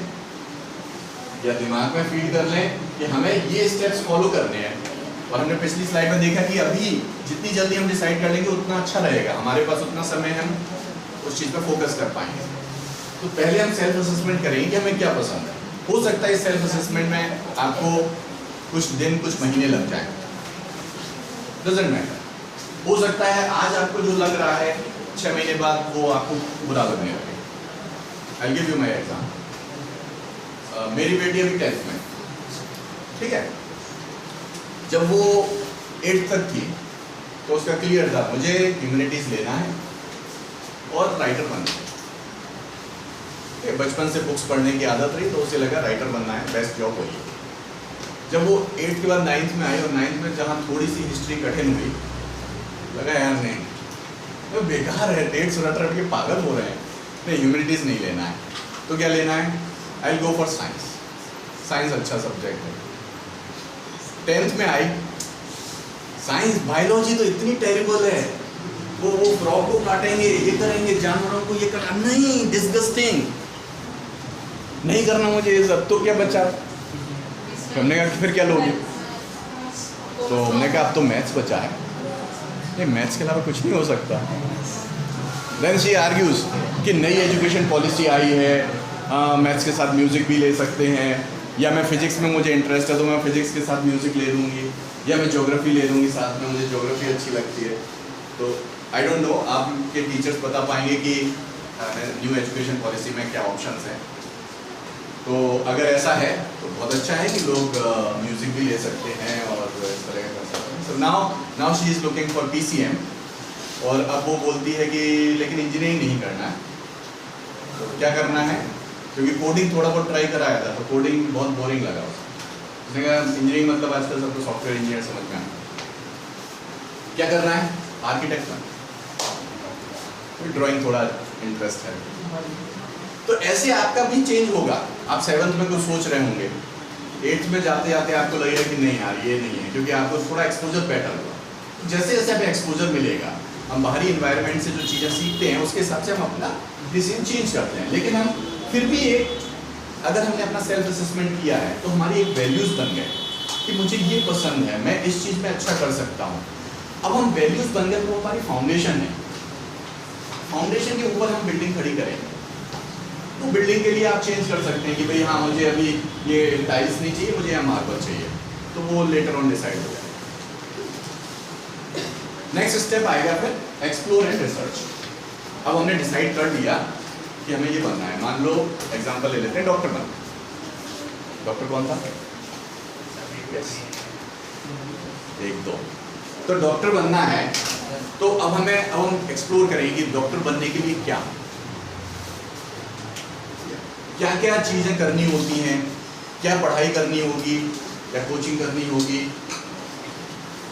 Speaker 2: या दिमाग में फीड कर लें कि हमें ये स्टेप्स फॉलो करने हैं। और हमने पिछली स्लाइड में देखा कि अभी जितनी जल्दी हम डिसाइड कर लेंगे उतना अच्छा रहेगा, हमारे पास उतना समय हम उस चीज़ पर फोकस कर पाएंगे। तो पहले हम सेल्फ असेसमेंट करेंगे कि हमें क्या पसंद है। हो सकता है इस सेल्फ असेसमेंट में आपको कुछ दिन कुछ महीने लग जाए, डजंट मैटर। हो सकता है आज आपको जो लग रहा है 6 महीने बाद वो आपको बुरा लगने लगे। I give you my example. मेरी बेटी अभी 10th में, ठीक है, जब वो 8th तक थी तो उसका क्लियर था मुझे ह्यूमैनिटीज लेना है और राइटर बनना है। बचपन से बुक्स पढ़ने की आदत रही तो उसे लगा राइटर बनना है, बेस्ट जॉब वही। जब वो 8th के बाद 9th में आई और 9th में जहाँ थोड़ी सी हिस्ट्री कठिन हुई, लगा यार नहीं तो बेकार है, डेट्स रट रट के पागल हो रहे हैं, नहीं ह्यूमैनिटीज़ नहीं लेना है। तो क्या लेना है, I will go for science, science अच्छा सब्जेक्ट है। 10th में आई, साइंस बायोलॉजी तो इतनी टेरिबल है, वो फ्रॉग को काटेंगे, ये करेंगे, जानवरों को ये करना, नहीं डिस्गस्टिंग, नहीं करना मुझे ये सब। तो क्या बचा, हमने कहा फिर क्या लोगे, तो हमने कहा अब तो मैथ्स बचा है, नहीं मैथ्स के अलावा कुछ नहीं हो सकता। देन शी आर्ग्यूज कि नई एजुकेशन पॉलिसी आई है, मैथ्स के साथ म्यूज़िक भी ले सकते हैं, या मैं फिजिक्स में मुझे इंटरेस्ट है तो मैं फिजिक्स के साथ म्यूज़िक ले लूँगी, या मैं ज्योग्राफी ले लूँगी साथ में, मुझे ज्योग्राफी अच्छी लगती है। तो आई डोंट नो, आपके टीचर्स बता पाएंगे कि न्यू एजुकेशन पॉलिसी में क्या ऑप्शंस हैं। तो अगर ऐसा है तो बहुत अच्छा है कि लोग म्यूज़िक भी ले सकते हैं और इस तरह का कर सकते हैं। So now she is looking for PCM, और अब वो बोलती है कि लेकिन इंजीनियरिंग नहीं करना है, तो क्या करना है, क्योंकि कोडिंग थोड़ा बहुत ट्राई कराया था तो कोडिंग बहुत बोरिंग लगा उसने कहा इंजीनियरिंग मतलब आजकल सबको सॉफ्टवेयर इंजीनियर समझ में आता। क्या करना है, आर्किटेक्ट बनना, ड्राइंग थोड़ा इंटरेस्ट है। तो ऐसे आपका भी चेंज होगा। आप 7th में कुछ सोच रहे होंगे, 8th में जाते जाते आपको लगेगा कि नहीं यार ये नहीं है, क्योंकि आपको थोड़ा एक्सपोजर पैटर्न हुआ। जैसे जैसे हमें एक्सपोजर मिलेगा, हम बाहरी इन्वायरमेंट से जो चीज़ें सीखते हैं उसके हिसाब से हम अपना डिसीजन चेंज करते हैं। लेकिन हम फिर भी अगर हमने अपना सेल्फ असेसमेंट किया है तो हमारी एक वैल्यूज़ बन गए कि मुझे ये पसंद है, मैं इस चीज़ में अच्छा कर सकता हूँ। अब हम वैल्यूज बन गए तो हमारी फाउंडेशन है, फाउंडेशन के ऊपर हम बिल्डिंग खड़ी करेंगे। तो बिल्डिंग के लिए आप चेंज कर सकते हैं कि भाई हाँ मुझे अभी ये टाइल्स नहीं चाहिए, मुझे यहाँ मार्बल चाहिए, तो वो लेटर ऑन डिसाइड हो जाएगा। नेक्स्ट स्टेप आएगा फिर एक्सप्लोर एंड रिसर्च। अब हमने डिसाइड कर लिया कि हमें ये बनना है। मान लो एग्जांपल ले लेते हैं, डॉक्टर बनना। डॉक्टर कौन था? yes. 1 2। तो डॉक्टर बनना है, तो अब हम एक्सप्लोर करेंगे कि डॉक्टर बनने के लिए क्या क्या चीजें करनी होती हैं, क्या पढ़ाई करनी होगी या कोचिंग करनी होगी।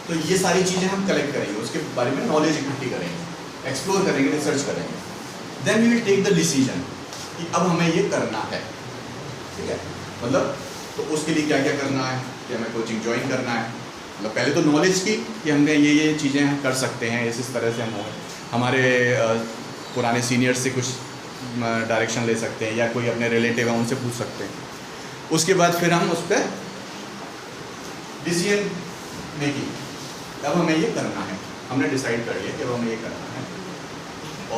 Speaker 2: तो ये सारी चीजें हम कलेक्ट करेंगे, उसके बारे में नॉलेज इकट्ठी करेंगे, एक्सप्लोर करेंगे, रिसर्च करेंगे। Then we will take the decision कि अब हमें ये करना है, ठीक है। मतलब तो उसके लिए क्या क्या करना है, कि हमें कोचिंग ज्वाइन करना है। मतलब पहले तो नॉलेज की कि हमने ये चीज़ें कर सकते हैं, इस तरह से हम हमारे पुराने सीनियर से कुछ डायरेक्शन ले सकते हैं, या कोई अपने रिलेटिव है उनसे पूछ सकते हैं। उसके बाद फिर हम उस पर डिसीजन मेकिंग, अब हमें ये करना है, हमने डिसाइड कर लिया कि अब हमें ये करना है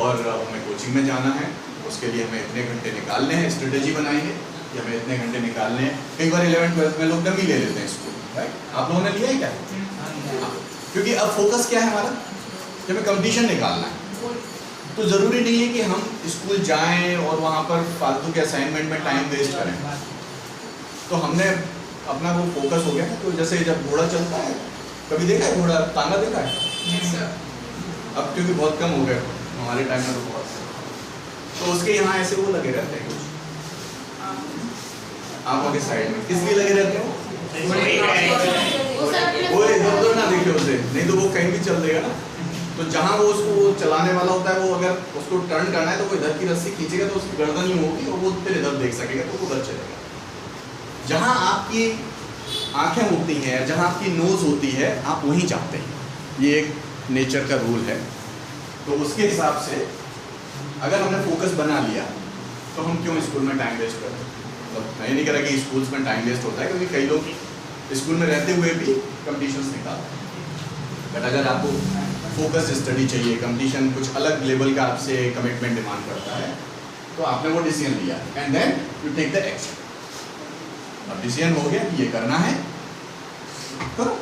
Speaker 2: और अब हमें कोचिंग में जाना है। उसके लिए हमें इतने घंटे निकालने हैं, स्ट्रेटेजी बनाएंगे कि हमें इतने घंटे निकालने हैं। कई बार 11th-12th में लोग डमी ले लेते हैं स्कूल, राइट? आप लोगों ने लिया है क्या? क्योंकि अब फोकस क्या है हमारा कि हमें कंपटीशन निकालना है। तो ज़रूरी नहीं है कि हम स्कूल जाएं और वहाँ पर फालतू के असाइनमेंट में टाइम वेस्ट करें। तो हमने अपना वो फोकस हो गया। तो जैसे जब घोड़ा चलता है, कभी देखा है घोड़ा तांगा देखा है? अब क्योंकि बहुत कम हो गए, हमारे टाइम में तो बहुत। तो उसके यहाँ ऐसे वो लगे रहते हैं कुछ आंखों के साइड में, किस लिए लगे रहते हैं? वो इधर उधर ना दिखे उसे, नहीं तो वो कहीं भी चल देगा ना। तो जहाँ वो उसको चलाने वाला होता है, वो अगर उसको टर्न करना है तो वो इधर की रस्सी खींचेगा तो उसकी गर्दन ही होगी और वो फिर इधर देख सकेगा, तो वो उधर चलेगा। जहाँ आपकी आंखें होती हैं, जहाँ आपकी नोज होती है, आप वहीं जाते हैं। ये एक नेचर का रूल है। तो उसके हिसाब से अगर हमने फोकस बना लिया तो हम क्यों स्कूल में टाइम वेस्ट करें। मतलब मैं ये नहीं कह रहा कि स्कूल्स में टाइम वेस्ट होता है, क्योंकि कई लोग स्कूल में रहते हुए भी कंपटीशंस निकालते हैं। बट अगर आपको फोकस स्टडी चाहिए, कंपटीशन कुछ अलग लेवल का आपसे कमिटमेंट डिमांड करता है, तो आपने वो डिसीजन लिया and then you take the action. अब डिसीजन हो गया कि ये करना है, करो,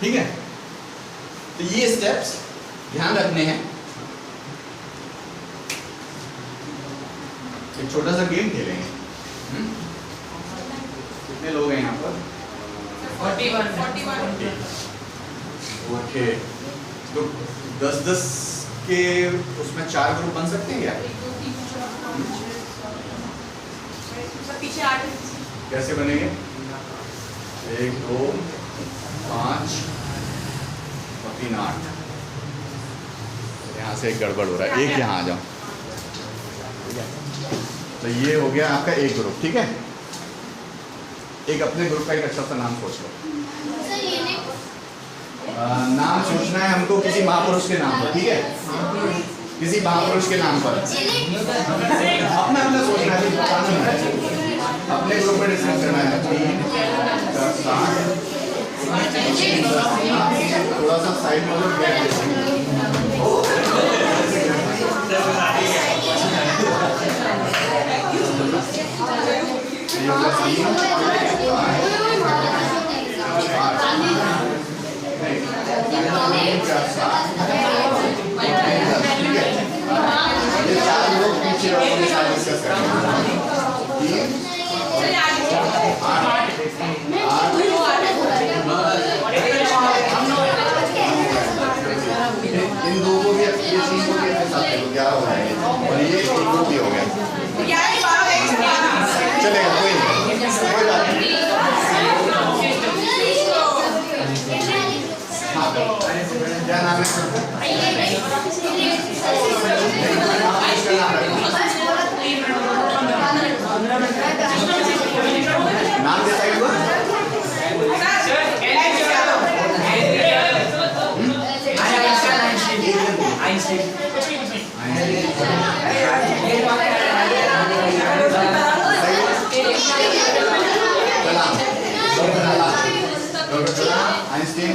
Speaker 2: ठीक है। तो ये स्टेप्स ध्यान रखने हैं। एक छोटा सा गेम खेलेंगे। कितने लोग हैं यहाँ पर?
Speaker 4: 41।
Speaker 2: ओके, तो 10-10 के उसमें 4 ग्रुप बन सकते हैं क्या?
Speaker 3: पीछे 8
Speaker 2: कैसे बनेंगे? 1 2 5 और 3 8। यहाँ से एक गड़बड़ हो रहा है, एक यहाँ आ जाओ, ठीक है। तो ये हो गया आपका एक ग्रुप, ठीक है। एक अपने ग्रुप का एक अच्छा सा नाम सोच लो। नाम सोचना है हमको किसी महापुरुष के नाम पर, ठीक है। किसी महापुरुष के नाम पर अपना अपना सोचना है, बताना है। अपने ग्रुप में डिस्कस करना है। 3 10 7 थोड़ा सा साइड में लोग गैप इन दो को भी, ये 3 को भी अपने साथ 11 हो जाएंगे और ये 1 ग्रुप भी हो गया। चलेगा, कोई नहीं, कोई बात नहीं। हाँ, क्या नाम है? नाम डिसाइड हुआ? डॉक्टर कलाम, आइंस्टीन,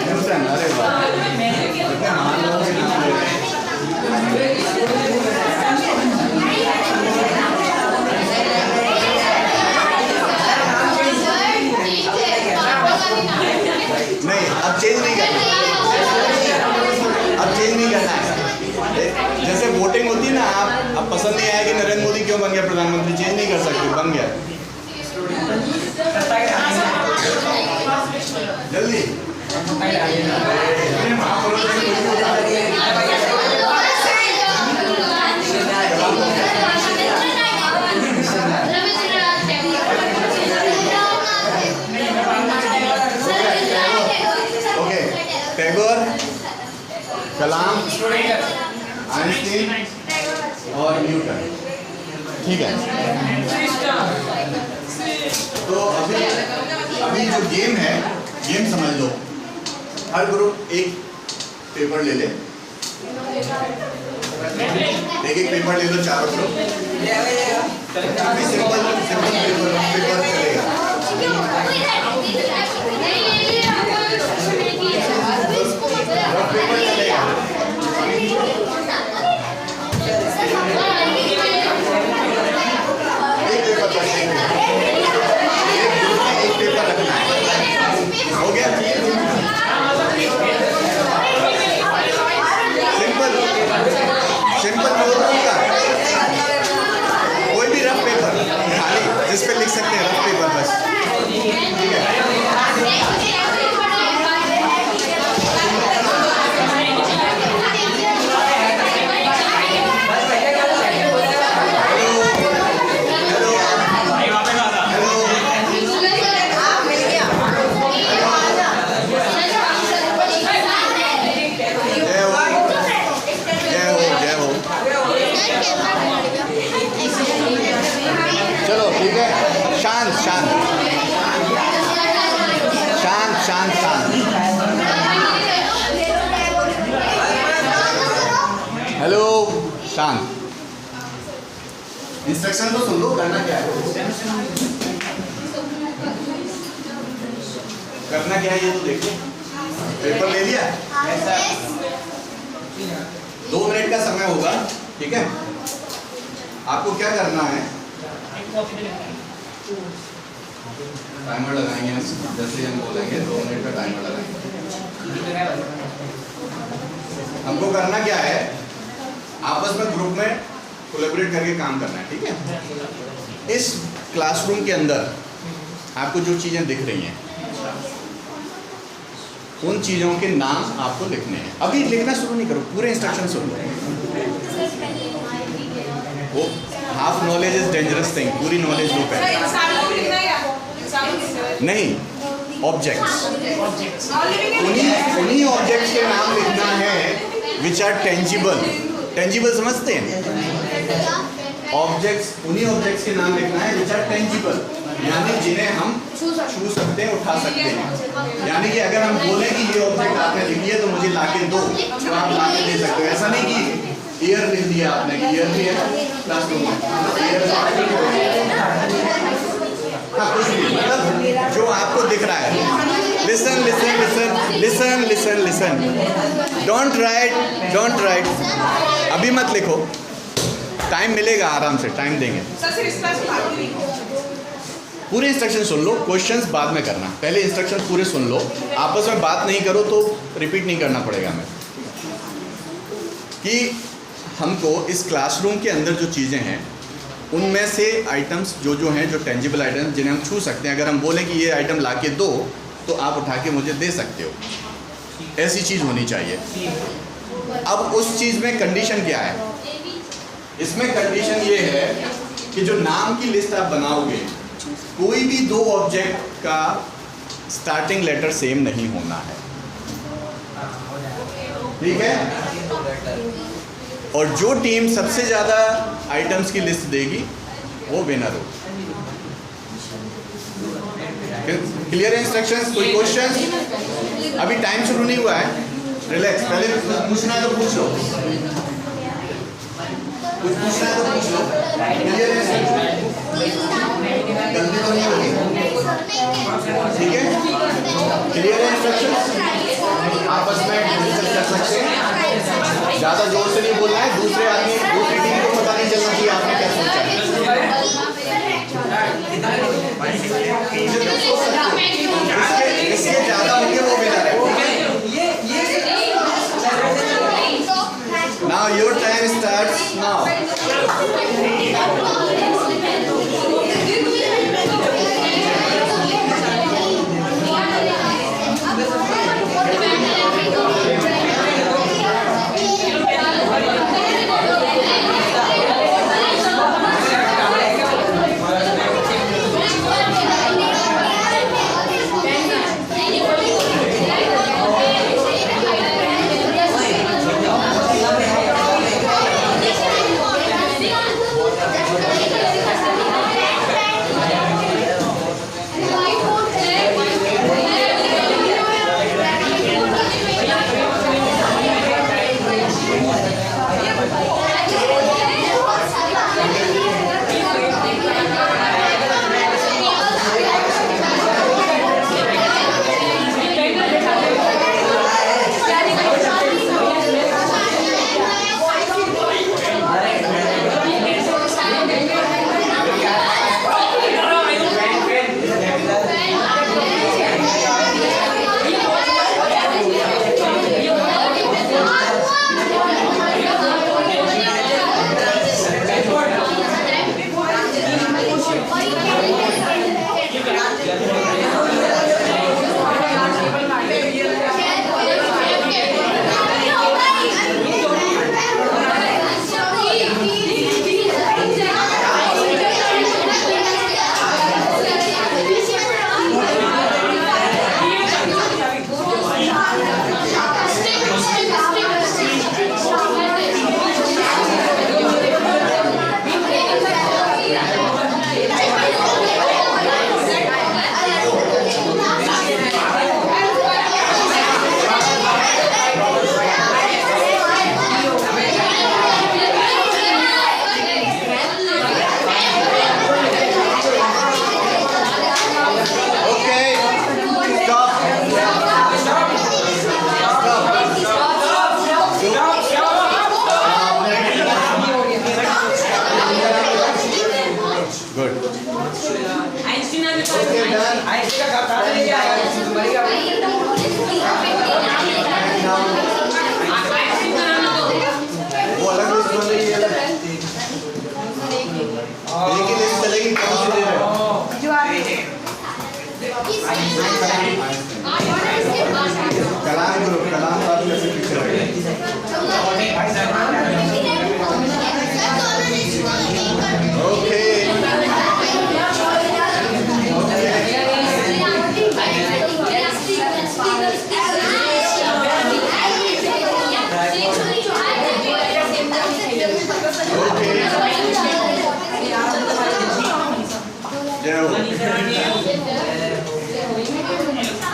Speaker 2: न्यूटन। अरे वाह, कितने महान लोगों के नाम ले रहे हैं। नहीं, अब चेंज नहीं करना, अब चेंज नहीं करना है। जैसे वोटिंग होती है ना, आप अब पसंद नहीं आया कि नरेंद्र मोदी क्यों बन गया प्रधानमंत्री, चेंज नहीं कर सकते, बन गया जल्दी। ओके, टैगोर, कलाम, आइंस्टीन और न्यूटन। ठीक है, तो अभी जो गेम है, गेम समझ लो। हर ग्रुप एक पेपर ले ले, एक एक पेपर ले लो, चारों ग्रुप। सिंपल सिंपल पेपर चलेगा। पेपर चलेगा। एक पेपर रखना है। हो गया? सिंपल सिंपल का कोई भी रफ पेपर खाली जिस पे लिख सकते हैं, रफ पेपर बस। ठीक है, चलो ठीक है, शांत शांत शांत शांत शांत। हेलो, शांत। इंस्ट्रक्शन तो सुन लो, करना क्या है, करना क्या है ये तो देखो। पेपर ले लिया, 2 मिनट का समय होगा। ठीक है, आपको क्या करना है, टाइमर लगाएंगे। जैसे हम बोलेंगे 2 मिनट का टाइमर लगाएंगे। हमको करना क्या है, आपस में ग्रुप में कोलैबोरेट करके काम करना है। ठीक है, इस क्लासरूम के अंदर आपको जो चीज़ें दिख रही हैं, उन चीज़ों के नाम आपको लिखने हैं। अभी लिखना शुरू नहीं करो, पूरे इंस्ट्रक्शन सुन लो। वो half knowledge is dangerous thing, पूरी नॉलेज लो पहले। नहीं, ऑब्जेक्ट्स, उन्हीं ऑब्जेक्ट्स के नाम लिखना है विच आर टेंजिबल। टेंजिबल समझते हैं? ऑब्जेक्ट्स, उन्हीं ऑब्जेक्ट्स के नाम लिखना है विच आर टेंजिबल, यानी जिन्हें हम छू सकते हैं, उठा सकते हैं। यानी कि अगर हम बोलें कि ये ऑब्जेक्ट आपने लिख लिया तो मुझे लाके दो, तो आप लाके दे सकते हो। ऐसा नहीं कि ईयर लिख दिया आपने, कि ईयर भी है क्लासरूम में, हाँ कुछ भी, मतलब जो आपको दिख रहा है। Listen listen listen listen listen listen, don't write, don't write, अभी मत लिखो, टाइम मिलेगा, आराम से टाइम देंगे। पूरे इंस्ट्रक्शन सुन लो, क्वेश्चंस बाद में करना, पहले इंस्ट्रक्शन पूरे सुन लो। आपस में बात नहीं करो तो रिपीट नहीं करना पड़ेगा हमें। कि हमको इस क्लासरूम के अंदर जो चीज़ें हैं उनमें से आइटम्स जो हैं, जो टेंजिबल आइटम्स जिन्हें हम छू सकते हैं, अगर हम बोलें कि ये आइटम ला के दो तो आप उठा के मुझे दे सकते हो, ऐसी चीज़ होनी चाहिए। अब उस चीज़ में कंडीशन क्या है, इसमें कंडीशन ये है कि जो नाम की लिस्ट आप बनाओगे, कोई भी 2 ऑब्जेक्ट का स्टार्टिंग लेटर सेम नहीं होना है। ठीक है, और जो टीम सबसे ज़्यादा आइटम्स की लिस्ट देगी वो विनर हो। क्लियर है इंस्ट्रक्शंस? कोई क्वेश्चन? अभी टाइम शुरू नहीं हुआ है, रिलैक्स, पहले पूछना है तो पूछ लो, कुछ पूछना है तो पूछ लो। क्लियर है? गलती तो नहीं होगी। ठीक है, क्लियर है इंस्ट्रक्शन? आपस में डिस्कस कर सकते हैं, ज़्यादा जोर से नहीं बोलना है, दूसरे आदमी दूसरी टीम को पता नहीं चलना चाहिए आपने क्या सोचा है। इसके ज़्यादा होंगे वो बेकार है। Now your time starts now.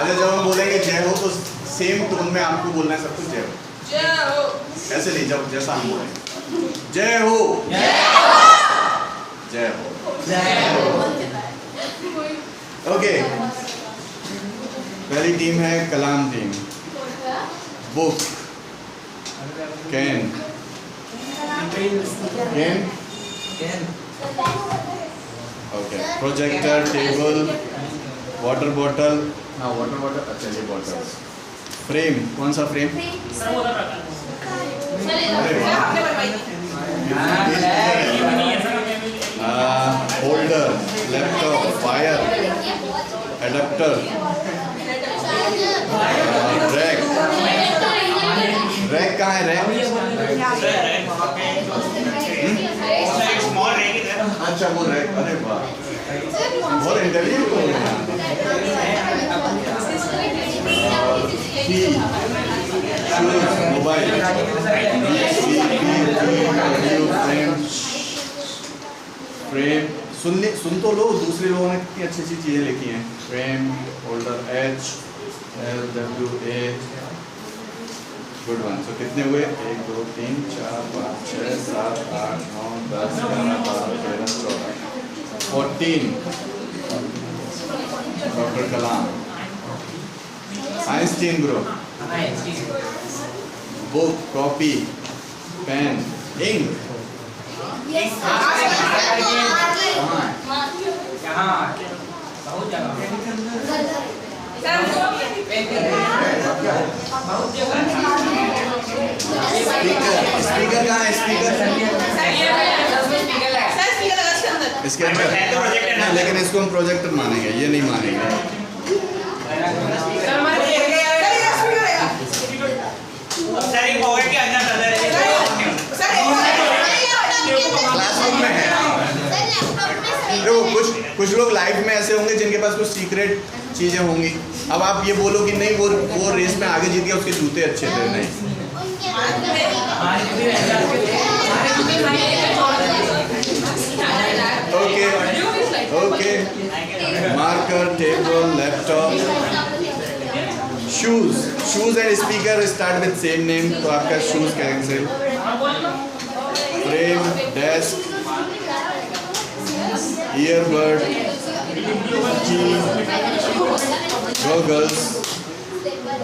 Speaker 2: अच्छा जब हम बोलेंगे जय हो तो सेम टोन में आपको बोलना है सब कुछ जय हो। ऐसे नहीं, जब जैसा हम बोलेंगे जय हो जय हो। ओके, पहली टीम है Kalam team. Book can okay, projector, table, water bottle. हाँ वाटर बॉटल, अच्छा ये बॉटल। फ्रेम, कौन सा frame? Holder, laptop, wire, adapter, rack. Rack कहाँ है? रैक अच्छा वो रैक, अरे वाह बहुत इंटेलिजेंट हो गया। Mobile, frame. सुन तो लो, दूसरे लोगों ने कितनी अच्छी अच्छी चीज़ें लिखी हैं। Frame, holder, HLWA, good one. So कितने हुए? 1 2 3 4 5 6 7 8 9 10 11 12 13 14। Doctor Kalam. Science team group, book, copy, pen, ink.
Speaker 4: यहाँ बहुत जगह
Speaker 2: स्पीकर कहाँ है? स्पीकर इसके अंदर हाँ, लेकिन इसको हम प्रोजेक्टर मानेंगे, ये नहीं मानेंगे। क्लासरूम में है। देखो कुछ लोग लाइफ में ऐसे होंगे जिनके पास कुछ सीक्रेट चीजें होंगी। अब आप ये बोलो कि नहीं वो रेस में आगे जीत गया, उसके जूते अच्छे थे। नहीं, okay marker, table, laptop, shoes and speaker start with same name, तो आपका shoes cancel. Frame, desk, earbud, की, गॉगल्स,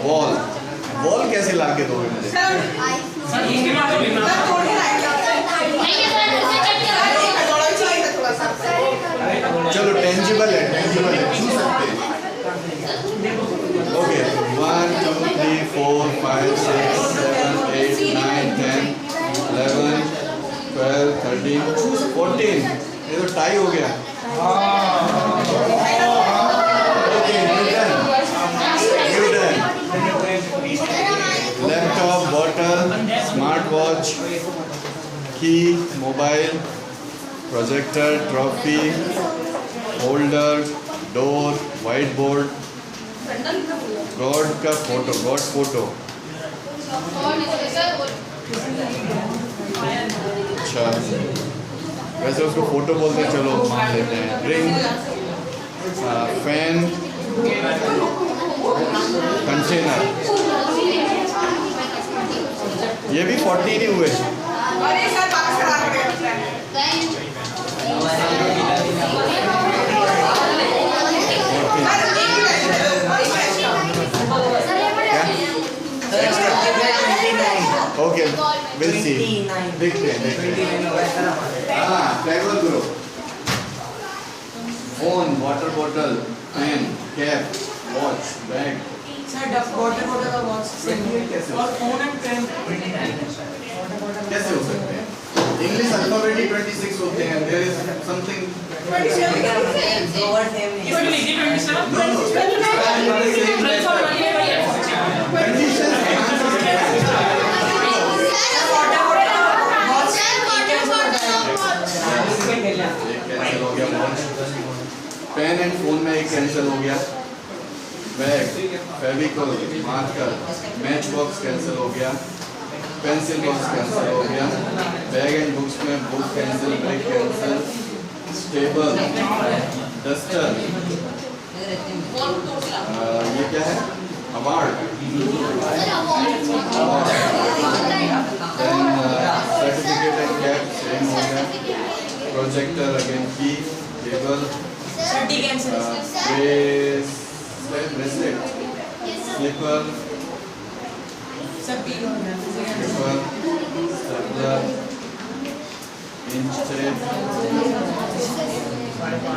Speaker 2: बॉल कैसे ला के दोगे मुझे? चलो टेंजिबल है, छू सकते हैं। ओके 1 2 3 4 5 6 7 8 9 10 11 12 13 14, ये तो टाई हो गया। Okay Newton, laptop, bottle, smart watch, key, mobile, projector, trophy, holder, door, white board, god का फोटो, गॉड फोटो। अच्छा, वैसे उसको फोटो बोलते हैं, चलो मान लेते हैं। रिंग, फैन, कंटेनर, ये भी 14 ही हुए। ओके विल सी, देखते हैं। हाँ, ट्रैवल करो। Phone, water bottle, pen, cap, watch, bag. कैसे हो सकते हैं? इंग्लिश अल्फाबेट 26 होते हैं। देयर इज समथिंग कैंसिल हो गया। पेन एंड फोन में एक कैंसिल हो गया। Bag, Fevicol, marker, match box cancel हो गया। पेंसिल बॉक्स कैंसिल हो गया। बैग एंड बुक्स में book cancel, bag cancel, table, duster, ये क्या है? Award, certificate and cap same हो गया। प्रोजेक्टर अगेन, की, table, bracelet, slipper, stapler, inch tape, water cooler,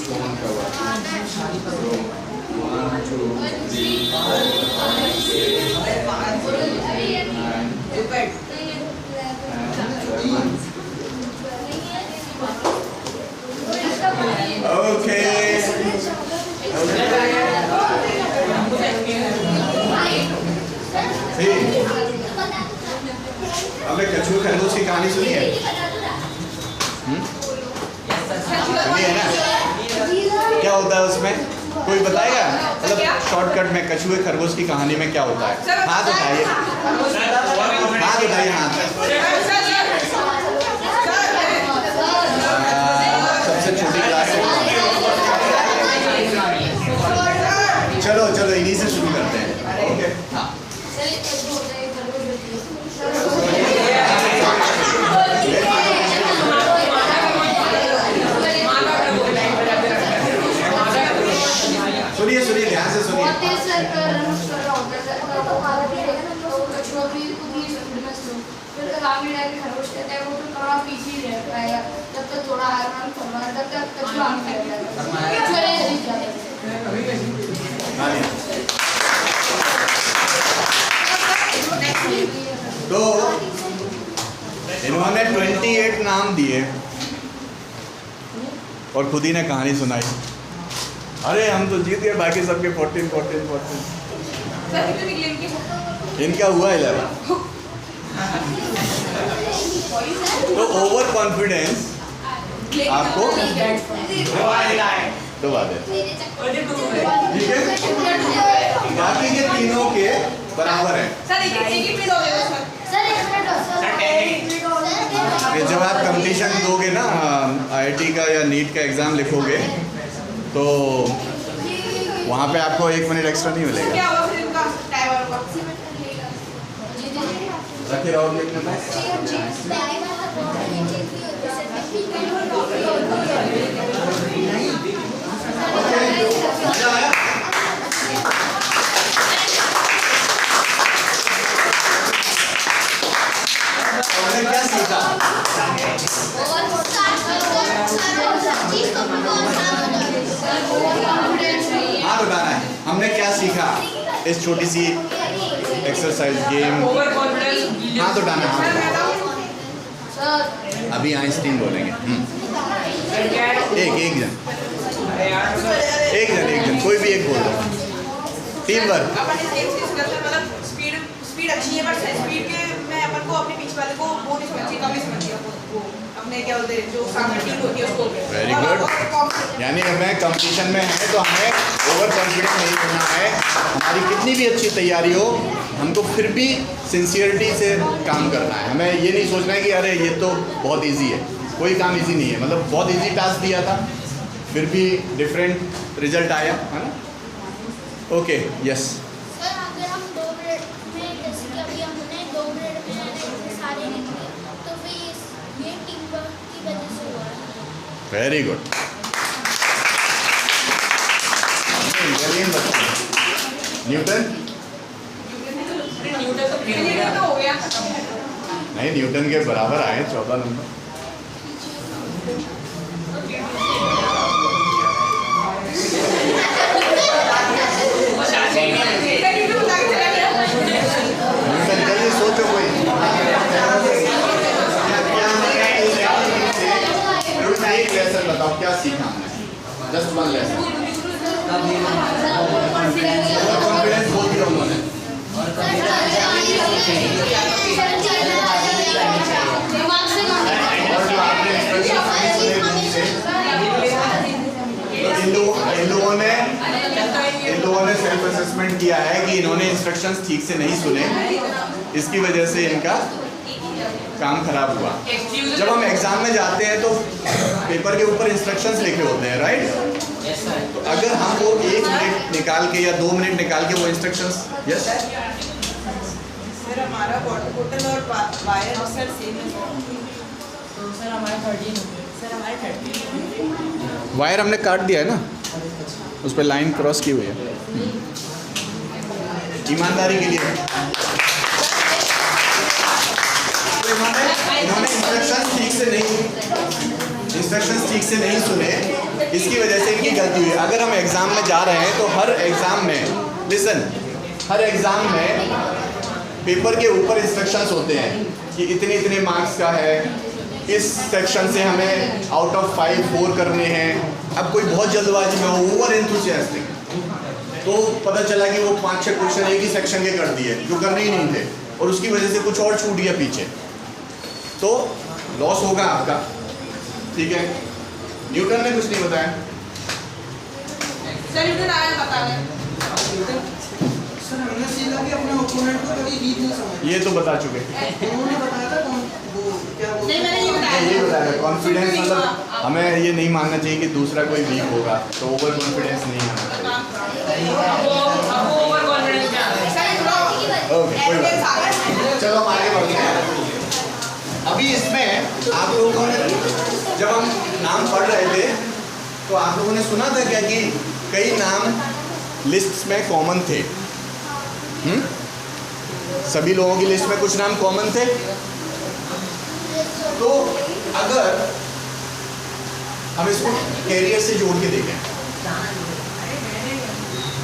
Speaker 2: phone cover. 1 2 3 4 5 6 7 8 9 okay अबे कछुए खरगोश की कहानी सुनी है? सुनी है ना? क्या होता है उसमें? कोई बताएगा? मतलब शॉर्टकट में कछुए खरगोश की कहानी में क्या होता है? हाथ उठाइए, हाथ उठाइए, हाथ। सबसे छोटी क्लास है।
Speaker 6: तक आग में जाके खरगोश कहता है वो तो थोड़ा पीछे ही रह पाएगा, जब तक थोड़ा आराम फरमाया तब तक कछुआ आग में रह जाएगा, कछुआ जीत जाता है।
Speaker 2: तो इन्होंने 28 नाम दिए और खुद ही ने कहानी सुनाई। अरे हम तो जीत गए, बाकी सबके 14।
Speaker 3: सर कितने निकले इनके?
Speaker 2: इनका हुआ 11। तो ओवर कॉन्फिडेंस आपको तो बात है, ठीक है। बाकी के तीनों के बराबर है।
Speaker 3: सर एक मिनट हो गया सर।
Speaker 2: कि जब आप कंपटीशन दोगे ना IIT का या नीट का एग्ज़ाम लिखोगे तो वहाँ पे आपको 1 मिनट एक्स्ट्रा नहीं मिलेगा।
Speaker 3: क्या हुआ फिर इनका टाइमर हुआ?
Speaker 2: रखे और लिखने में मजा आया? हमने क्या सीखा? हाँ बताना है हमने क्या सीखा इस छोटी सी एक्सरसाइज गेम।
Speaker 4: Over confidence.
Speaker 2: हाँ तो डाना हाँ।
Speaker 6: सर
Speaker 2: अभी आइंस्टीन बोलेंगे। एक जन कोई भी एक बोल दो। Team work.
Speaker 3: अपन इस गेम से करते मतलब स्पीड अच्छी है, बट स्पीड के मैं अपन को अपने पीछे वाले को वो नहीं समझती, कम ही समझती है वो अपने क्या बोलते हैं जो सामने टीम होती है उसको।
Speaker 2: Very good. यानी हमें कंपटीशन में है तो हमें ओवर कॉन्फिडेंट नहीं होना है। हमारी कितनी भी अच्छी तैयारी हो हमको फिर भी सिंसियरिटी से काम करना है। हमें ये नहीं सोचना है कि अरे ये तो बहुत इजी है, कोई काम इजी नहीं है। मतलब बहुत इजी टास्क दिया था फिर भी डिफरेंट रिजल्ट आया है ना। Okay yes.
Speaker 7: सर अगर हम 2 मिनट में जैसे कि अभी हमने 2 मिनट में सारे लिख लिए तो फिर ये टीम वर्क की वजह से हुआ है।
Speaker 2: Very good. न्यूटन
Speaker 4: न्यूटन तो फेल हो
Speaker 3: ये
Speaker 4: गया।
Speaker 3: तो हो गया।
Speaker 2: नहीं, न्यूटन के बराबर आए 14 नंबर। न्यूटन जल्दी सोचो कोई। एक लेसन बताओ क्या सीखा हमने? Just 1 lesson. कॉन्फिडेंस बोल दिया उन्होंने। और जो आपने इन लोगों ने सेल्फ असेसमेंट किया है कि इन्होंने इंस्ट्रक्शंस ठीक से नहीं सुने, इसकी वजह से इनका काम खराब हुआ। जब हम एग्जाम में जाते हैं तो पेपर के ऊपर इंस्ट्रक्शंस लिखे होते हैं, राइट? तो अगर हम वो 1 मिनट निकाल के या 2 मिनट निकाल के वो इंस्ट्रक्शंस, यस
Speaker 3: सर हमारा बॉटल और वायर सर सेम है।
Speaker 4: तो सर हमारे 13
Speaker 3: सर हमारे 30
Speaker 2: वायर हमने काट दिया है ना, उस पर लाइन क्रॉस की हुई है ईमानदारी के लिए। तो इन्होंने इंस्ट्रक्शंस ठीक से नहीं सुने, इसकी वजह से इनकी गलती हुई। अगर हम एग्ज़ाम में जा रहे हैं तो हर एग्ज़ाम में पेपर के ऊपर इंस्ट्रक्शंस होते हैं कि इतने मार्क्स का है, इस सेक्शन से हमें आउट ऑफ 5 4 करने हैं। अब कोई बहुत जल्दबाजी में हो, ओवर एंथुसियास्टिक, तो पता चला कि वो 5-6 क्वेश्चन एक ही सेक्शन के कर दिए जो करने ही नहीं थे और उसकी वजह से कुछ और छूट गया पीछे, तो लॉस होगा आपका। ठीक है, न्यूटन ने कुछ नहीं बताया।
Speaker 3: सर न्यूटन आया बता रहे
Speaker 1: सर हमने सीखा कि अपने ओपोनेंट को कभी वीक नहीं समझना।
Speaker 2: ये तो बता चुके।
Speaker 1: उन्होंने बताया था कौन वो क्या बोलते
Speaker 3: नहीं मैंने ये
Speaker 2: ये
Speaker 3: बताया
Speaker 2: बताया कॉन्फिडेंस, मतलब हमें ये नहीं मानना चाहिए कि दूसरा कोई वीक होगा, तो ओवर कॉन्फिडेंस नहीं आना चाहिए।
Speaker 4: अब ओवर कॉन्फिडेंस क्या है?
Speaker 2: ओके कोई बात नहीं। चलो हम आगे बढ़ते हैं। अभी इसमें आप लोगों ने जब हम नाम पढ़ रहे थे तो आप लोगों ने सुना था क्या कि कई नाम लिस्ट्स में कॉमन थे? सभी लोगों की लिस्ट में कुछ नाम कॉमन थे। तो अगर हम इसको कैरियर से जोड़ के देखें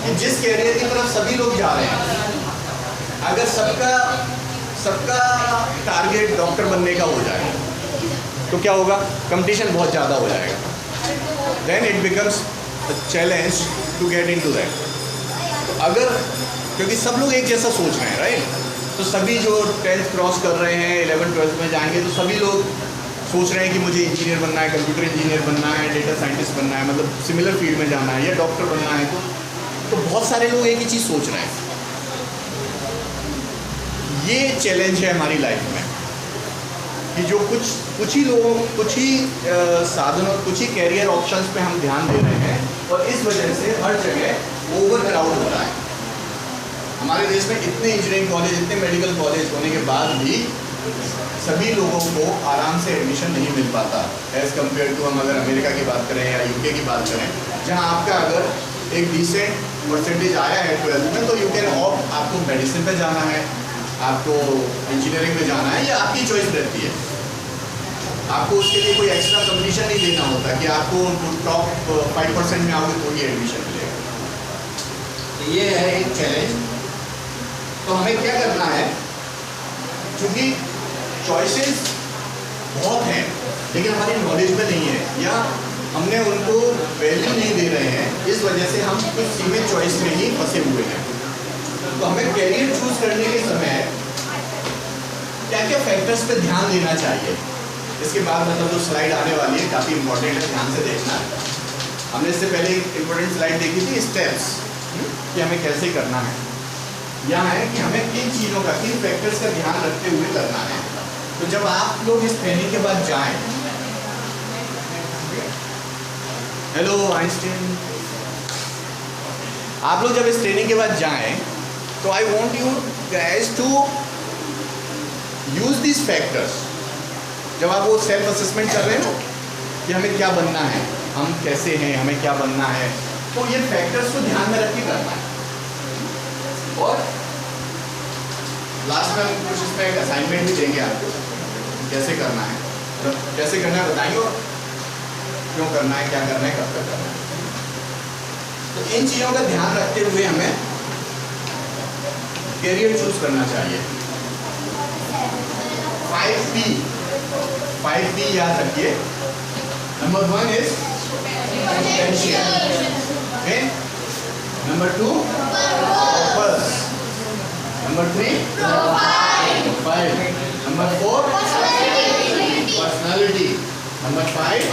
Speaker 2: कि जिस कैरियर की तरफ सभी लोग जा रहे हैं, अगर सबका टारगेट डॉक्टर बनने का हो जाए तो क्या होगा? कंपटीशन बहुत ज़्यादा हो जाएगा। Then it becomes a challenge to get into that. अगर क्योंकि सब लोग एक जैसा सोच रहे हैं, राइट? तो सभी जो 10th क्रॉस कर रहे हैं, 11th 12th में जाएंगे, तो सभी लोग सोच रहे हैं कि मुझे इंजीनियर बनना है, कंप्यूटर इंजीनियर बनना है, डेटा साइंटिस्ट बनना है, मतलब सिमिलर फील्ड में जाना है, या डॉक्टर बनना है। तो बहुत सारे लोग एक ही चीज़ सोच रहे हैं। ये चैलेंज है हमारी लाइफ में कि जो कुछ ही लोगों, कुछ ही साधनों, कुछ ही कैरियर ऑप्शंस पे हम ध्यान दे रहे हैं, और इस वजह से हर जगह ओवर क्राउड हो रहा है। हमारे देश में इतने इंजीनियरिंग कॉलेज, इतने मेडिकल कॉलेज होने के बाद भी सभी लोगों को आराम से एडमिशन नहीं मिल पाता, एज़ कम्पेयर टू हम अगर अमेरिका की बात करें या यूके की बात करें, जहाँ आपका अगर एक डिसेंट परसेंटेज आया है 12th में, तो यू कैन ऑप्ट, आपको मेडिसिन पे जाना है, आपको इंजीनियरिंग में जाना है, या आपकी चॉइस रहती है। आपको उसके लिए कोई एक्स्ट्रा कंपटीशन नहीं देना होता कि आपको टॉप 5% में आपको कोई एडमिशन मिलेगा। तो ये है एक चैलेंज। तो हमें क्या करना है, क्योंकि चॉइसेस बहुत हैं लेकिन हमारी नॉलेज में नहीं है, या हमने उनको वैल्यू नहीं दे रहे हैं, इस वजह से हम कुछ सीमित चॉइस में ही फंसे हुए हैं। तो हमें कैरियर चूज करने के समय क्या क्या फैक्टर्स पे ध्यान देना चाहिए, इसके बाद मतलब जो स्लाइड आने वाली है काफ़ी इंपॉर्टेंट है, ध्यान से देखना है। हमने इससे पहले एक इम्पोर्टेंट स्लाइड देखी थी, स्टेप्स, कि हमें कैसे करना है। यहाँ है कि हमें किन चीज़ों का, किन फैक्टर्स का ध्यान रखते हुए करना है। तो जब आप लोग इस ट्रेनिंग के बाद जाएं, हेलो आइंस्टीन, आप लोग जब इस ट्रेनिंग के बाद जाएं, तो I want you guys to use this factors. जब आप वो सेल्फ असेसमेंट कर रहे हो कि हमें क्या बनना है, हम कैसे हैं, हमें क्या बनना है, तो ये फैक्टर्स को ध्यान में रख के करना है। और लास्ट में हम कुछ इसमें एक असाइनमेंट भी देंगे आपको, कैसे करना है, मतलब कैसे करना है बताइए, और क्यों करना है, क्या करना है, कब तक करना है। तो इन चीज़ों का ध्यान रखते हुए हमें कैरियर चूज करना चाहिए। 5P याद रखिए। Number 1 is potential, okay, number 2 purpose, number 3 profile, number 4 personality, number 5